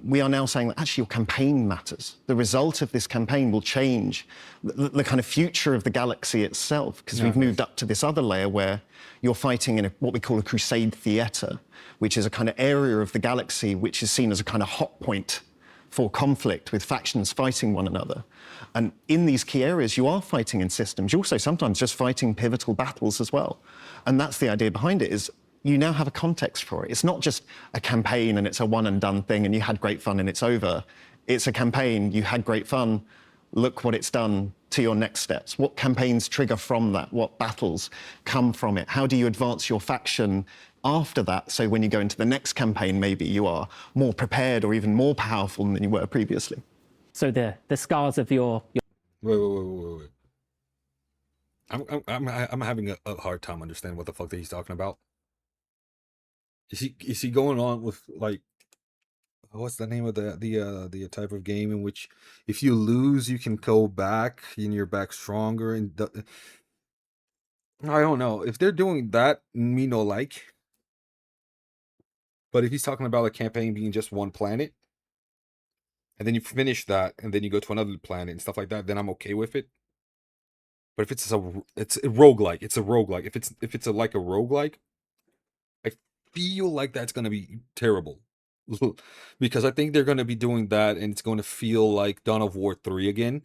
We are now saying that actually your campaign matters. The result of this campaign will change the kind of future of the galaxy itself, because we've moved up to this other layer where you're fighting in what we call a crusade theatre, which is a kind of area of the galaxy which is seen as a kind of hot point for conflict, with factions fighting one another. And in these key areas, you are fighting in systems. You're also sometimes just fighting pivotal battles as well. And that's the idea behind it, is you now have a context for it. It's not just a campaign and it's a one and done thing and you had great fun and it's over. It's a campaign, you had great fun, look what it's done to your next steps. What campaigns trigger from that? What battles come from it? How do you advance your faction after that, so when you go into the next campaign, maybe you are more prepared or even more powerful than you were previously? So the scars of your... Wait. I'm having a hard time understanding what the fuck that he's talking about. Is he going on with, like, what's the name of the type of game in which if you lose you can go back and you're back stronger? And I don't know if they're doing that. Me no like. But if he's talking about a campaign being just one planet, and then you finish that, and then you go to another planet and stuff like that, then I'm okay with it. But if it's a roguelike, it's a roguelike. If it's like a roguelike, feel like that's going to be terrible. Because I think they're going to be doing that, and it's going to feel like Dawn of War 3 again,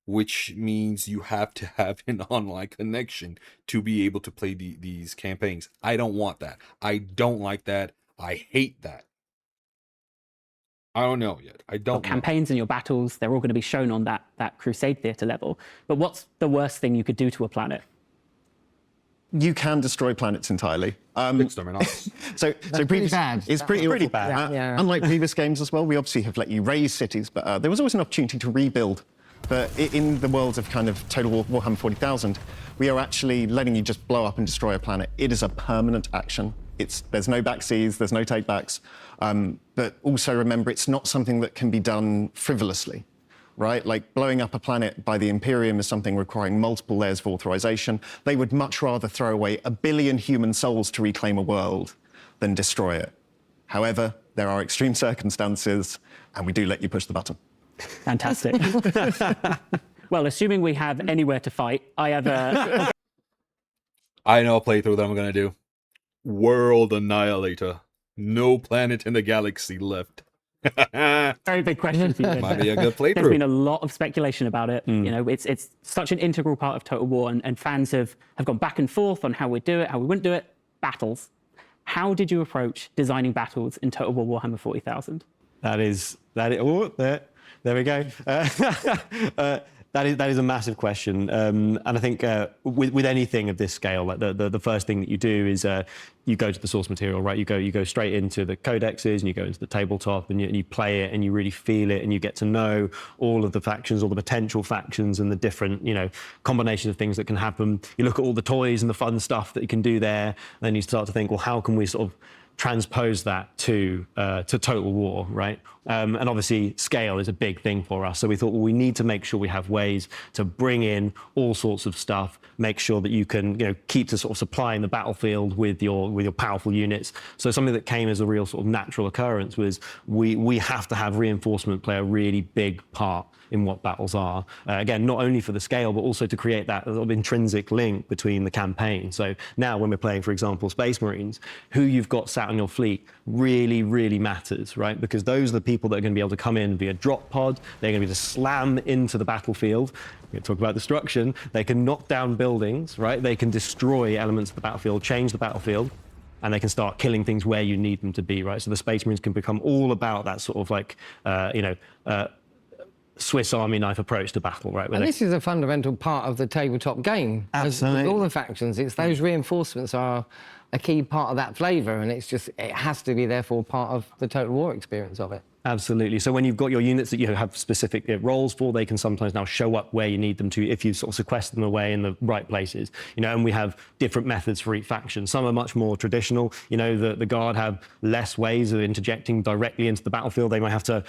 which means you have to have an online connection to be able to play these campaigns. I don't want that. I don't like that. I hate that. I don't know yet. I don't know. Campaigns and your battles, they're all going to be shown on that Crusade theatre level. But what's the worst thing you could do to a planet? You can destroy planets entirely. So pretty bad. It's pretty bad. Yeah. Unlike previous games as well, we obviously have let you raise cities, but there was always an opportunity to rebuild. But in the world of kind of Total War Warhammer 40,000, we are actually letting you just blow up and destroy a planet. It is a permanent action. There's no backseas, there's no takebacks. But also remember, it's not something that can be done frivolously, right? Like blowing up a planet by the Imperium is something requiring multiple layers of authorization. They would much rather throw away 1 billion human souls to reclaim a world than destroy it. However, there are extreme circumstances, and we do let you push the button. Fantastic. Well, assuming we have anywhere to fight, I have a... I know a playthrough that I'm going to do. World Annihilator. No planet in the galaxy left. Very big question for you. Might be a good playthrough. There's been a lot of speculation about it. You know, it's such an integral part of Total War, and fans have gone back and forth on how we'd do it, how we wouldn't do it. Battles. How did you approach designing battles in Total War Warhammer 40,000? Oh, there we go. That is a massive question, and I think with anything of this scale, like the first thing that you do is you go to the source material, right? You go straight into the codexes, and you go into the tabletop, and you play it, and you really feel it, and you get to know all of the factions, all the potential factions, and the different combinations of things that can happen. You look at all the toys and the fun stuff that you can do there, and then you start to think, well, how can we sort of transpose that to Total War, right? And obviously scale is a big thing for us. So we thought, well, we need to make sure we have ways to bring in all sorts of stuff, make sure that you can keep to sort of supplying the battlefield with your powerful units. So something that came as a real sort of natural occurrence was we have to have reinforcement play a really big part in what battles are. Again, not only for the scale, but also to create that sort of intrinsic link between the campaign. So now when we're playing, for example, Space Marines, who you've got sat on your fleet really, really matters, right? Because those are the people that are going to be able to come in via drop pod. They're going to be able to slam into the battlefield. We're going to talk about destruction. They can knock down buildings, right? They can destroy elements of the battlefield, change the battlefield, and they can start killing things where you need them to be, right? So the Space Marines can become all about that sort of like, Swiss Army knife approach to battle, right? And this is a fundamental part of the tabletop game. Absolutely. With all the factions, it's those reinforcements are a key part of that flavour, and it has to be therefore part of the Total War experience of it. Absolutely. So when you've got your units that you have specific roles for, they can sometimes now show up where you need them to if you sort of sequester them away in the right places. And we have different methods for each faction. Some are much more traditional. The Guard have less ways of interjecting directly into the battlefield. They might have to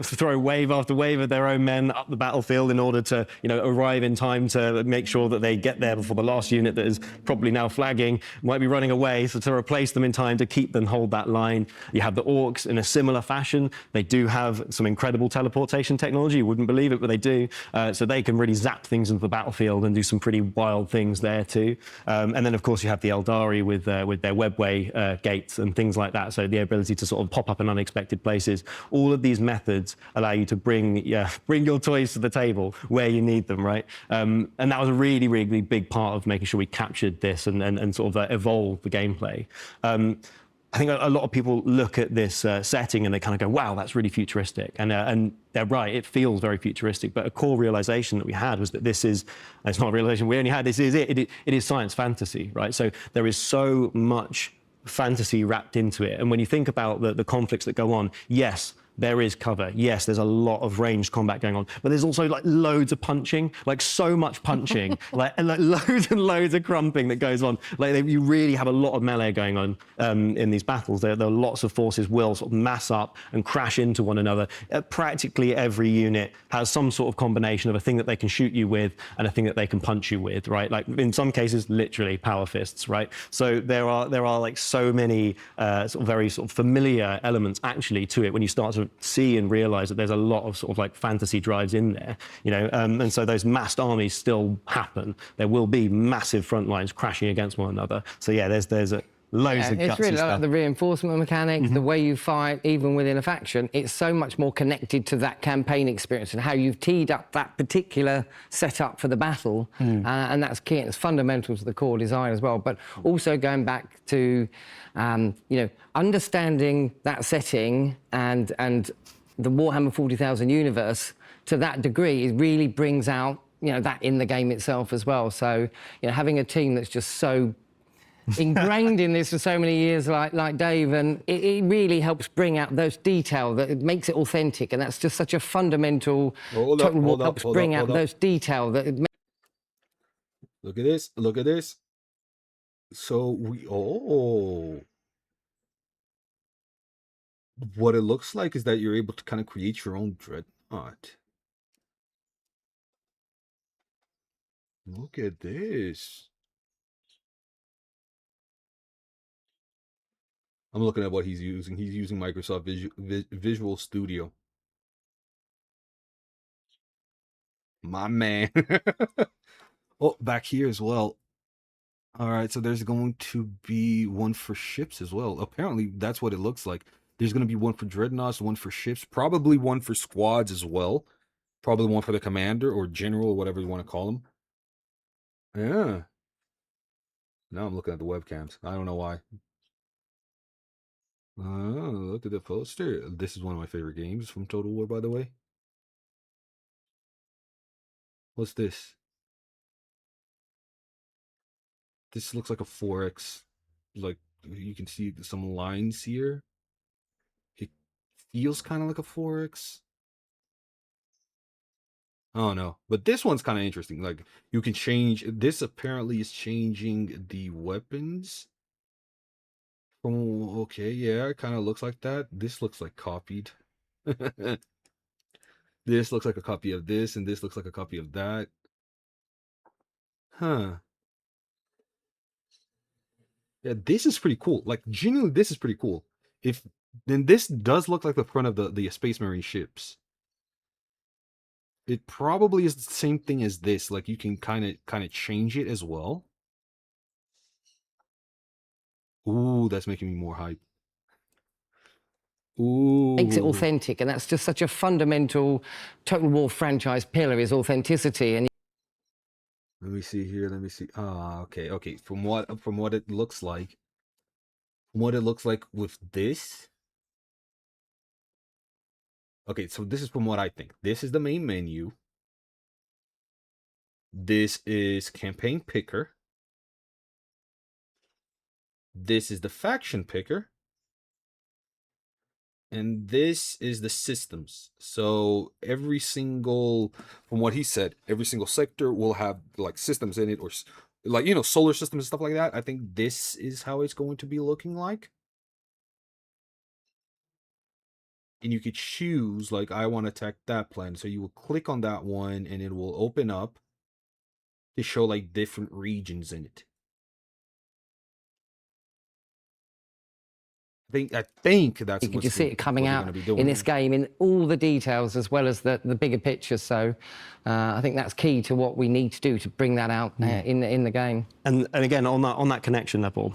throw wave after wave of their own men up the battlefield in order to arrive in time to make sure that they get there before the last unit that is probably now flagging might be running away. So to replace them in time to keep them hold that line. You have the Orcs in a similar fashion. They do have some incredible teleportation technology. You wouldn't believe it, but they do. So they can really zap things into the battlefield and do some pretty wild things there too. And then, of course, you have the Eldari with their webway gates and things like that. So the ability to sort of pop up in unexpected places. All of these methods allow you to bring your toys to the table where you need them, right? And that was a really, really big part of making sure we captured this and sort of evolved the gameplay. I think a lot of people look at this setting and they kind of go, wow, that's really futuristic. And they're right, it feels very futuristic. But a core realization that we had was that it's not a realization we only had, this is it. It is science fantasy, right? So there is so much fantasy wrapped into it. And when you think about the conflicts that go on, yes, there is cover. Yes, there's a lot of ranged combat going on, but there's also like loads of punching, like so much punching, like loads and loads of crumping that goes on. Like you really have a lot of melee going on in these battles. There are lots of forces will sort of mass up and crash into one another. Practically every unit has some sort of combination of a thing that they can shoot you with and a thing that they can punch you with, right? Like in some cases, literally power fists, right? So there are like so many sort of very sort of familiar elements actually to it when you start to see and realize that there's a lot of sort of like fantasy drives in there, and so those massed armies still happen. There will be massive front lines crashing against one another. So yeah, there's Loads of gutsy it's really stuff. like the reinforcement mechanics, the way you fight, even within a faction. It's so much more connected to that campaign experience and how you've teed up that particular setup for the battle, and that's key. It's fundamental to the core design as well. But also going back to, understanding that setting and the Warhammer 40,000 universe to that degree, it really brings out that in the game itself as well. So having a team that's just so ingrained in this for so many years, like Dave, and it really helps bring out those details. That it makes it authentic, and that's just such a fundamental. Hold up, helps bring out those details. Look at this. Look at this. So what it looks like is that you're able to kind of create your own dreadnought. Look at this. I'm looking at what he's using. He's using Microsoft Visual Studio. My man. Oh, back here as well. All right, so there's going to be one for ships as well. Apparently, that's what it looks like. There's going to be one for dreadnoughts, one for ships, probably one for squads as well. Probably one for the commander or general or whatever you want to call them. Yeah. Now I'm looking at the webcams. I don't know why. Oh, look at the poster. This is one of my favorite games from Total War, by the way. What's this? This looks like a 4X. Like, you can see some lines here. It feels kind of like a 4X. Oh, no. But this one's kind of interesting. Like, you can change... This apparently is changing the weapons. Okay, yeah, it kind of looks like that. This looks like copied. This looks like a copy of this, and this looks like a copy of that. Huh. Yeah, this is pretty cool. Like, genuinely, this is pretty cool. Then this does look like the front of the Space Marine ships. It probably is the same thing as this. Like, you can kind of change it as well. Ooh, that's making me more hype. Ooh. Makes it authentic, and that's just such a fundamental Total War franchise pillar is authenticity. And let me see here. Let me see. Ah, okay. From what it looks like, with this. Okay, so this is from what I think. This is the main menu. This is campaign picker. This is the faction picker. And this is the systems. So every single, from what he said, every single sector will have like systems in it, or like, solar systems and stuff like that. I think this is how it's going to be looking like. And you could choose, like, I want to attack that planet. So you will click on that one and it will open up to show like different regions in it. I think that's you can just see it coming out in this game in all the details as well as the bigger pictures. So I think that's key to what we need to do to bring that out in the game. And again, on that connection level,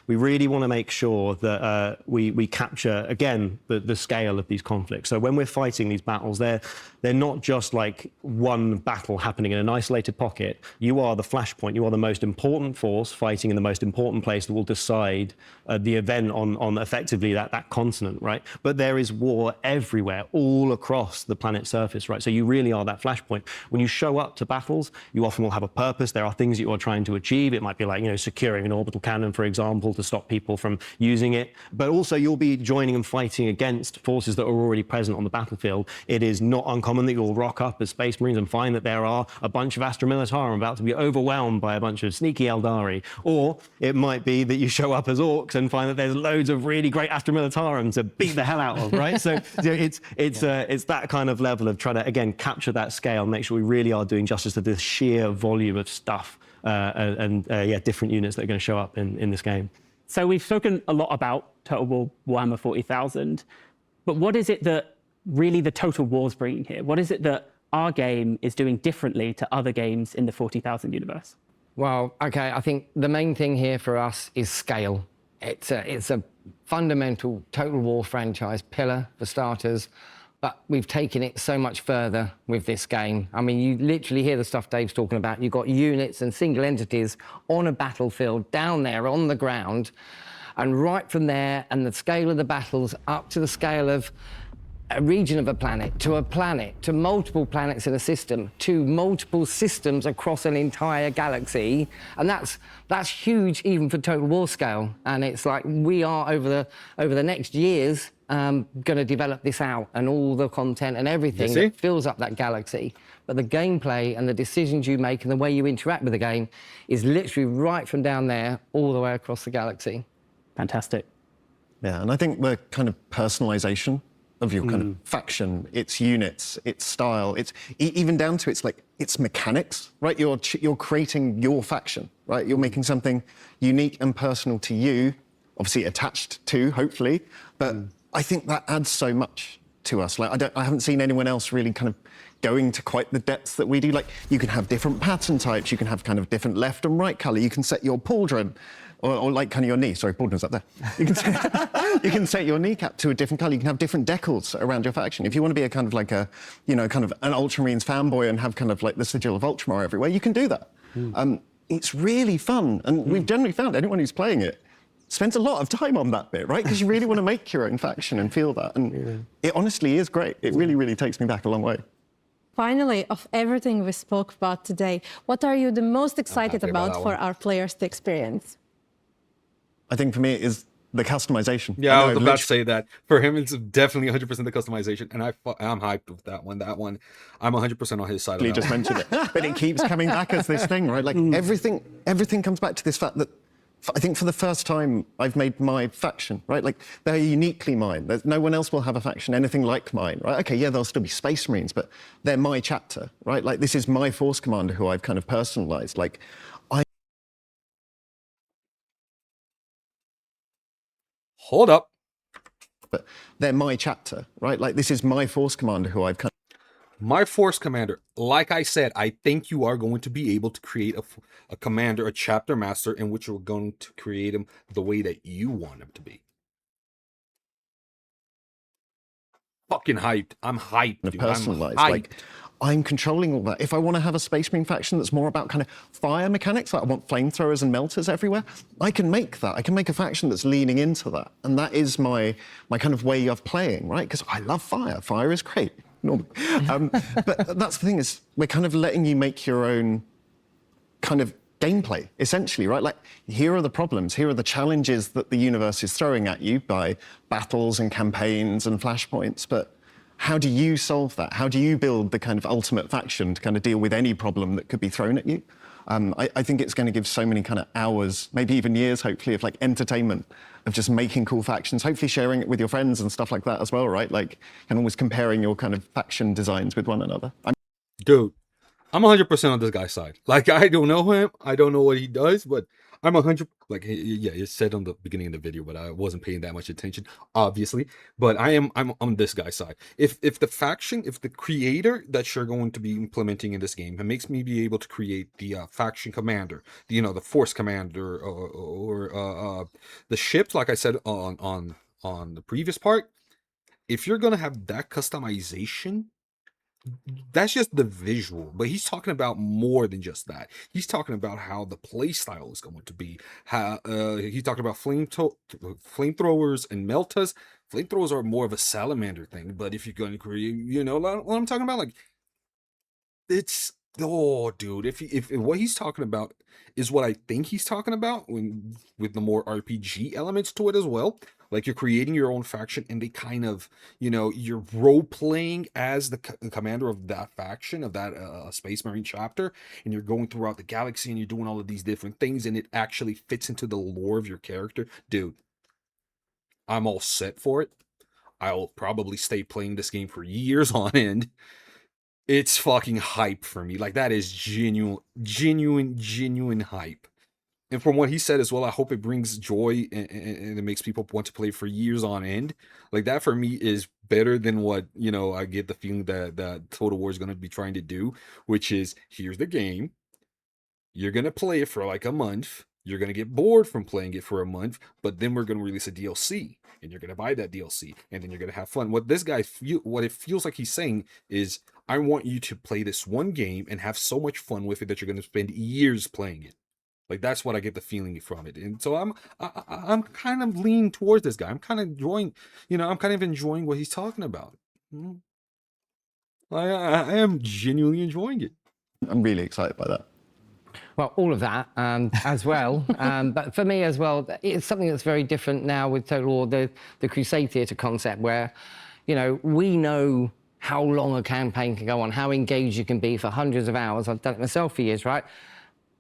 we really want to make sure that we capture again the scale of these conflicts. So when we're fighting these battles, they're not just like one battle happening in an isolated pocket. You are the flashpoint. You are the most important force fighting in the most important place that will decide the event on effectively that continent, right? But there is war everywhere, all across the planet's surface, right? So you really are that flashpoint. When you show up to battles, you often will have a purpose. There are things you are trying to achieve. It might be like, securing an orbital cannon, for example, to stop people from using it. But also you'll be joining and fighting against forces that are already present on the battlefield. It is not uncommon that you'll rock up as Space Marines and find that there are a bunch of Astra Militarum about to be overwhelmed by a bunch of sneaky Eldari. Or it might be that you show up as orcs and find that there's loads of really great Astra Militarum to beat the hell out of, right? So it's that kind of level of trying to, again, capture that scale, make sure we really are doing justice to this sheer volume of stuff and different units that are going to show up in this game. So we've spoken a lot about Total War Warhammer 40,000, but what is it that really the Total War's bringing here? What is it that our game is doing differently to other games in the 40,000 universe? Well, okay, I think the main thing here for us is scale. It's a fundamental Total War franchise pillar for starters, but we've taken it so much further with this game. I mean, you literally hear the stuff Dave's talking about. You've got units and single entities on a battlefield down there on the ground, and right from there, and the scale of the battles up to the scale of a region of a planet, to multiple planets in a system, to multiple systems across an entire galaxy. And that's huge even for Total War scale. And it's like we are over the next years going to develop this out, and all the content and everything that fills up that galaxy. But the gameplay and the decisions you make and the way you interact with the game is literally right from down there all the way across the galaxy. Fantastic. Yeah, and I think the kind of personalization of your kind of faction, its units, its style, it's even down to its mechanics, right? You're creating your faction, right? You're making something unique and personal to you, obviously attached to, hopefully, but I think that adds so much to us. Like I haven't seen anyone else really kind of going to quite the depths that we do. Like you can have different pattern types, you can have kind of different left and right color, you can set your pauldron, or like kind of your knee. Sorry, pauldron's up there. You can set your kneecap to a different color. You can have different decals around your faction. If you want to be a kind of like a, kind of an Ultramarines fanboy and have kind of like the sigil of Ultramar everywhere, you can do that. It's really fun, and we've generally found anyone who's playing it spends a lot of time on that bit, right? Because you really want to make your own faction and feel that, and it honestly is great. It really, really takes me back a long way. Finally, of everything we spoke about today, what are you the most excited about for our players to experience? I think for me it is the customization. Yeah, I was about to say that. For him, it's definitely 100% the customization, and I'm hyped with that one. That one, I'm 100% on his side. You just mentioned it, but it keeps coming back as this thing, right? Like everything comes back to this fact that I think for the first time I've made my faction, right? Like they're uniquely mine. No one else will have a faction anything like mine, right? Okay, yeah, there'll still be Space Marines, but they're my chapter, right? Like this is my Force Commander who I've kind of personalized. Like Hold up. But they're my chapter, right? Like this is my Force Commander who I've kind of... My Force Commander, like I said, I think you are going to be able to create a commander, a chapter master, in which you're going to create him the way that you want him to be. Fucking hyped. I'm hyped, dude. Personalized. I'm hyped. Like I'm controlling all that. If I want to have a Space Marine faction that's more about kind of fire mechanics, like I want flamethrowers and melters everywhere, I can make that. I can make a faction that's leaning into that. And that is my kind of way of playing, right? Because I love fire. Fire is great. Normally. But that's the thing, is we're kind of letting you make your own kind of gameplay, essentially, right? Like, here are the problems, here are the challenges that the universe is throwing at you by battles and campaigns and flashpoints, but how do you solve that? How do you build the kind of ultimate faction to kind of deal with any problem that could be thrown at you? I think it's going to give so many kind of hours, maybe even years, hopefully, of like entertainment, of just making cool factions, hopefully sharing it with your friends and stuff like that as well, right? Like, and always comparing your kind of faction designs with one another. Dude, I'm 100% on this guy's side. Like, I don't know him. I don't know what he does, but I'm 100. Like, yeah, it said on the beginning of the video, but I wasn't paying that much attention, obviously. But I'm on this guy's side. If the creator that you're going to be implementing in this game, it makes me be able to create the faction commander, the force commander, or the ships, like I said on the previous part. If you're gonna have that customization, that's just the visual, but he's talking about more than just that. He's talking about how the play style is going to be. How he's talking about flamethrowers and meltas. Flamethrowers are more of a salamander thing, but if you're going to create, what I'm talking about, like, it's dude. If what he's talking about is what I think he's talking about, with the more RPG elements to it as well. Like, you're creating your own faction, and they kind of, you're role-playing as the commander of that faction, of that Space Marine chapter, and you're going throughout the galaxy, and you're doing all of these different things, and it actually fits into the lore of your character. Dude, I'm all set for it. I'll probably stay playing this game for years on end. It's fucking hype for me. Like, that is genuine hype. And from what he said as well, I hope it brings joy and it makes people want to play for years on end. Like, that for me is better than what, I get the feeling that Total War is going to be trying to do, which is, here's the game. You're going to play it for like a month. You're going to get bored from playing it for a month, but then we're going to release a DLC, and you're going to buy that DLC, and then you're going to have fun. What this guy what it feels like he's saying is, I want you to play this one game and have so much fun with it that you're going to spend years playing it. Like, that's what I get the feeling from it. And so I'm kind of leaning towards this guy. I'm kind of enjoying, I'm kind of enjoying what he's talking about. I am genuinely enjoying it. I'm really excited by that. Well, all of that as well. But for me as well, it's something that's very different now with Total War, the Crusade Theatre concept, where, we know how long a campaign can go on, how engaged you can be for hundreds of hours. I've done it myself for years, right?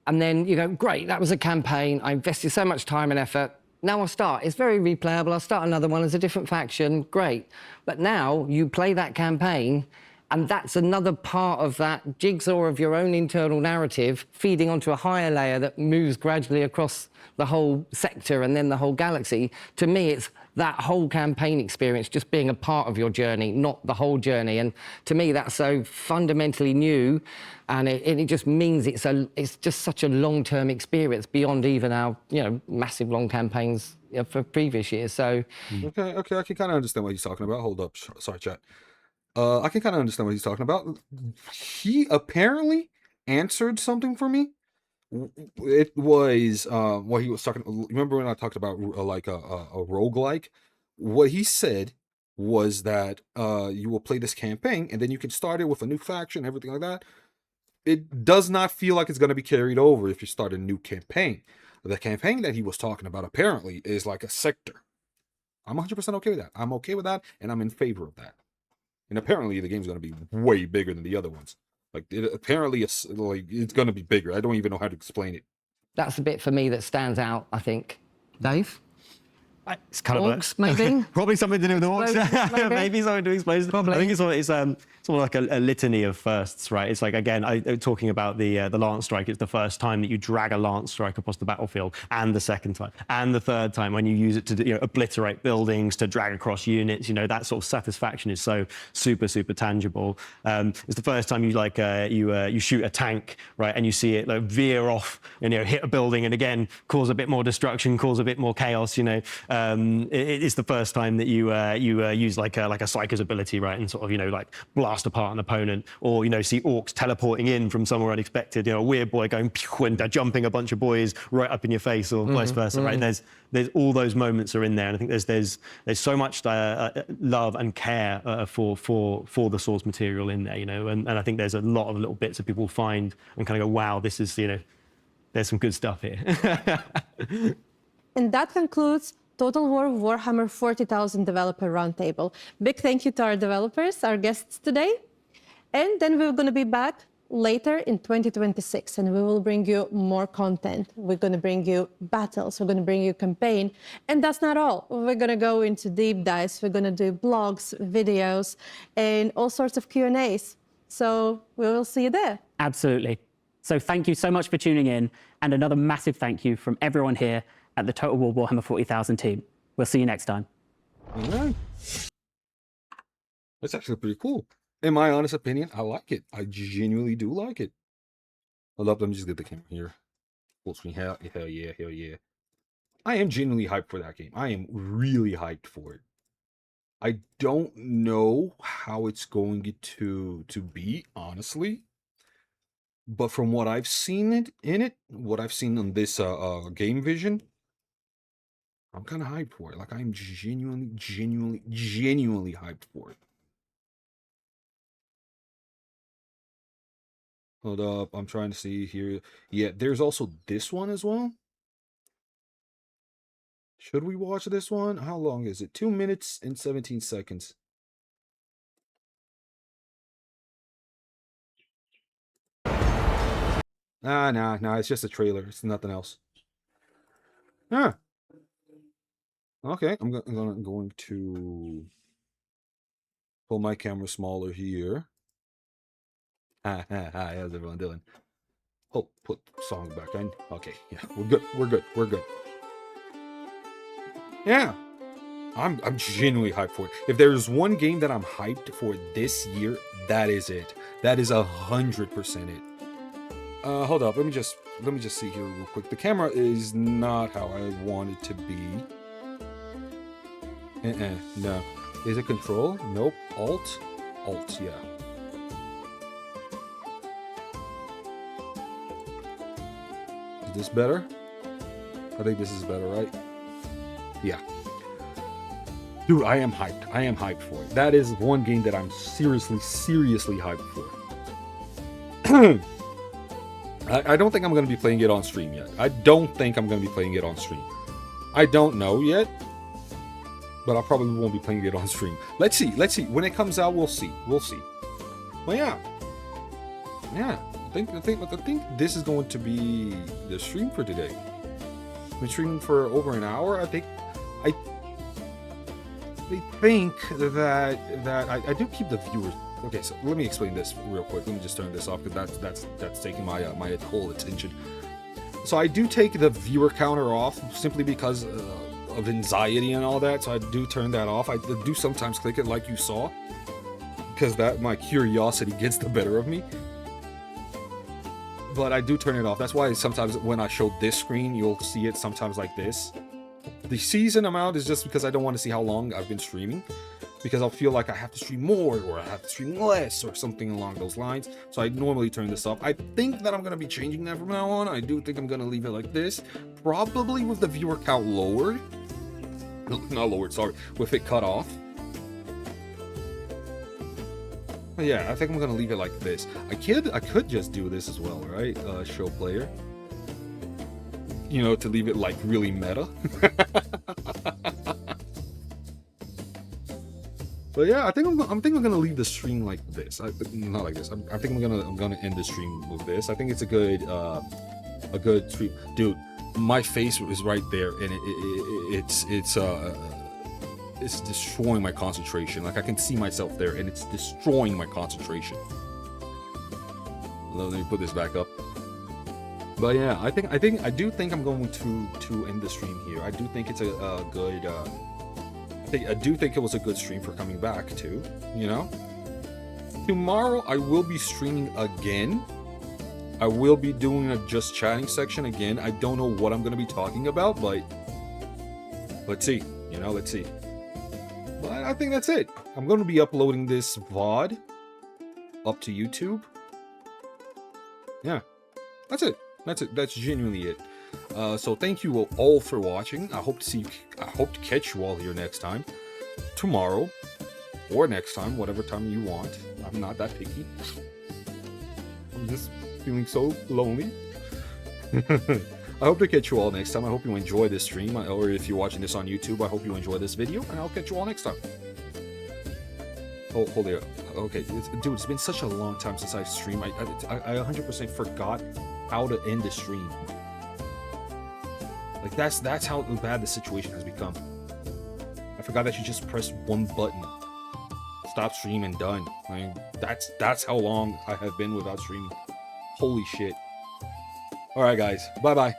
And then you go, great, that was a campaign. I invested so much time and effort. Now I'll start. It's very replayable. I'll start another one as a different faction. Great. But now you play that campaign, and that's another part of that jigsaw of your own internal narrative feeding onto a higher layer that moves gradually across the whole sector and then the whole galaxy. To me, it's that whole campaign experience just being a part of your journey, not the whole journey. And to me, that's so fundamentally new, and it just means it's just such a long-term experience beyond even our massive long campaigns for previous years. So okay, I can kind of understand what he's talking about. Hold up, sorry, chat. I can kind of understand what he's talking about. He apparently answered something for me. It was what he was talking. Remember when I talked about like a roguelike? What he said was that you will play this campaign and then you can start it with a new faction, everything like that. It does not feel like it's going to be carried over if you start a new campaign. The campaign that he was talking about apparently is like a sector. I'm 100% okay with that. I'm okay with that, and I'm in favor of that. And apparently the game's going to be way bigger than the other ones. Like, apparently it's going to be bigger. I don't even know how to explain it. That's the bit for me that stands out, I think. Dave? It's kind orcs, of maybe? Probably something to do with the orcs. Maybe something to explain. Probably. I think it's sort of like a litany of firsts, right? It's like, again, talking about the Lance Strike. It's the first time that you drag a Lance Strike across the battlefield, and the second time, and the third time when you use it to obliterate buildings, to drag across units. That sort of satisfaction is so super tangible. It's the first time you shoot a tank, right, and you see it veer off and hit a building, and again cause a bit more destruction, cause a bit more chaos. It's the first time that you use like a psyker's ability, right, and sort of blast apart an opponent, or see orcs teleporting in from somewhere unexpected, a weird boy going pew and jumping a bunch of boys right up in your face, or vice versa, right? And there's all those moments are in there, and I think there's so much love and care for the source material in there, and I think there's a lot of little bits that people find and kind of go, wow, this is there's some good stuff here. And that concludes Total War Warhammer 40,000 Developer Roundtable. Big thank you to our developers, our guests today. And then we're going to be back later in 2026, and we will bring you more content. We're going to bring you battles, we're going to bring you campaign. And that's not all. We're going to go into deep dives, we're going to do blogs, videos, and all sorts of Q&As. So we will see you there. Absolutely. So thank you so much for tuning in, and another massive thank you from everyone here at the Total War Warhammer 40,000 team. We'll see you next time. All right. That's actually pretty cool. In my honest opinion, I like it. I genuinely do like it. Let me just get the camera here. Full screen. Hell yeah. I am genuinely hyped for that game. I am really hyped for it. I don't know how it's going to be, honestly. But from what I've seen what I've seen on this game vision, I'm kind of hyped for it. Like, I'm genuinely hyped for it. Hold up, I'm trying to see here. Yeah, there's also this one as well. Should we watch this one? How long is it? 2 minutes and 17 seconds. Nah, it's just a trailer. It's nothing else. Huh. Okay, I'm going to pull my camera smaller here. Hi, how's everyone doing? Oh, put the song back in. Okay, yeah, we're good. Yeah, I'm genuinely hyped for it. If there's one game that I'm hyped for this year, that is it. That is 100% it. Hold up. Let me just see here real quick. The camera is not how I want it to be. No. Is it control? Nope. Alt, yeah. Is this better? I think this is better, right? Yeah. Dude, I am hyped. I am hyped for it. That is one game that I'm seriously hyped for. I don't think I'm going to be playing it on stream yet. I don't know yet. But I probably won't be playing it on stream. Let's see. When it comes out, we'll see. Well, yeah. I think this is going to be the stream for today. I've been streaming for over an hour. I think that I do keep the viewers. Okay, so let me explain this real quick. Let me just turn this off because that's taking my whole attention. So I do take the viewer counter off simply because of anxiety and all that. So I do turn that off. I do sometimes click it like you saw because that my curiosity gets the better of me. But I do turn it off. That's why sometimes when I show this screen, you'll see it sometimes like this. The season amount is just because I don't want to see how long I've been streaming, because I'll feel like I have to stream more or I have to stream less or something along those lines. So I normally turn this off. I think that I'm going to be changing that from now on. I do think I'm going to leave it like this, probably with the viewer count lowered. Not lowered, sorry, with it cut off. But yeah, I think I'm gonna leave it like this. I could just do this as well, right? Show player. You know, to leave it like really meta. But yeah, I think I'm gonna leave the stream like this. Not like this. I think I'm gonna end the stream with this. I think it's a good stream, dude. My face is right there, and it's destroying my concentration. Like I can see myself there, and it's destroying my concentration. Let me put this back up. But yeah, I do think I'm going to end the stream here. I do think it's a good. I do think it was a good stream for coming back too. You know, tomorrow I will be streaming again. I will be doing a just chatting section again. I don't know what I'm going to be talking about, but let's see. You know, let's see. But I think that's it. I'm going to be uploading this VOD up to YouTube. Yeah, that's it. That's genuinely it. So thank you all for watching. I hope to catch you all here next time, tomorrow, or next time, whatever time you want. I'm not that picky. I'm just feeling so lonely. I hope to catch you all next time. I hope you enjoy this stream, or if you're watching this on YouTube, I hope you enjoy this video, and I'll catch you all next time. Oh, hold it. Okay, dude, it's been such a long time since I streamed. I 100% forgot how to end the stream. Like that's how bad the situation has become. I forgot that you just press one button, stop stream, and done. I mean, that's how long I have been without streaming. Holy shit. All right, guys. Bye-bye.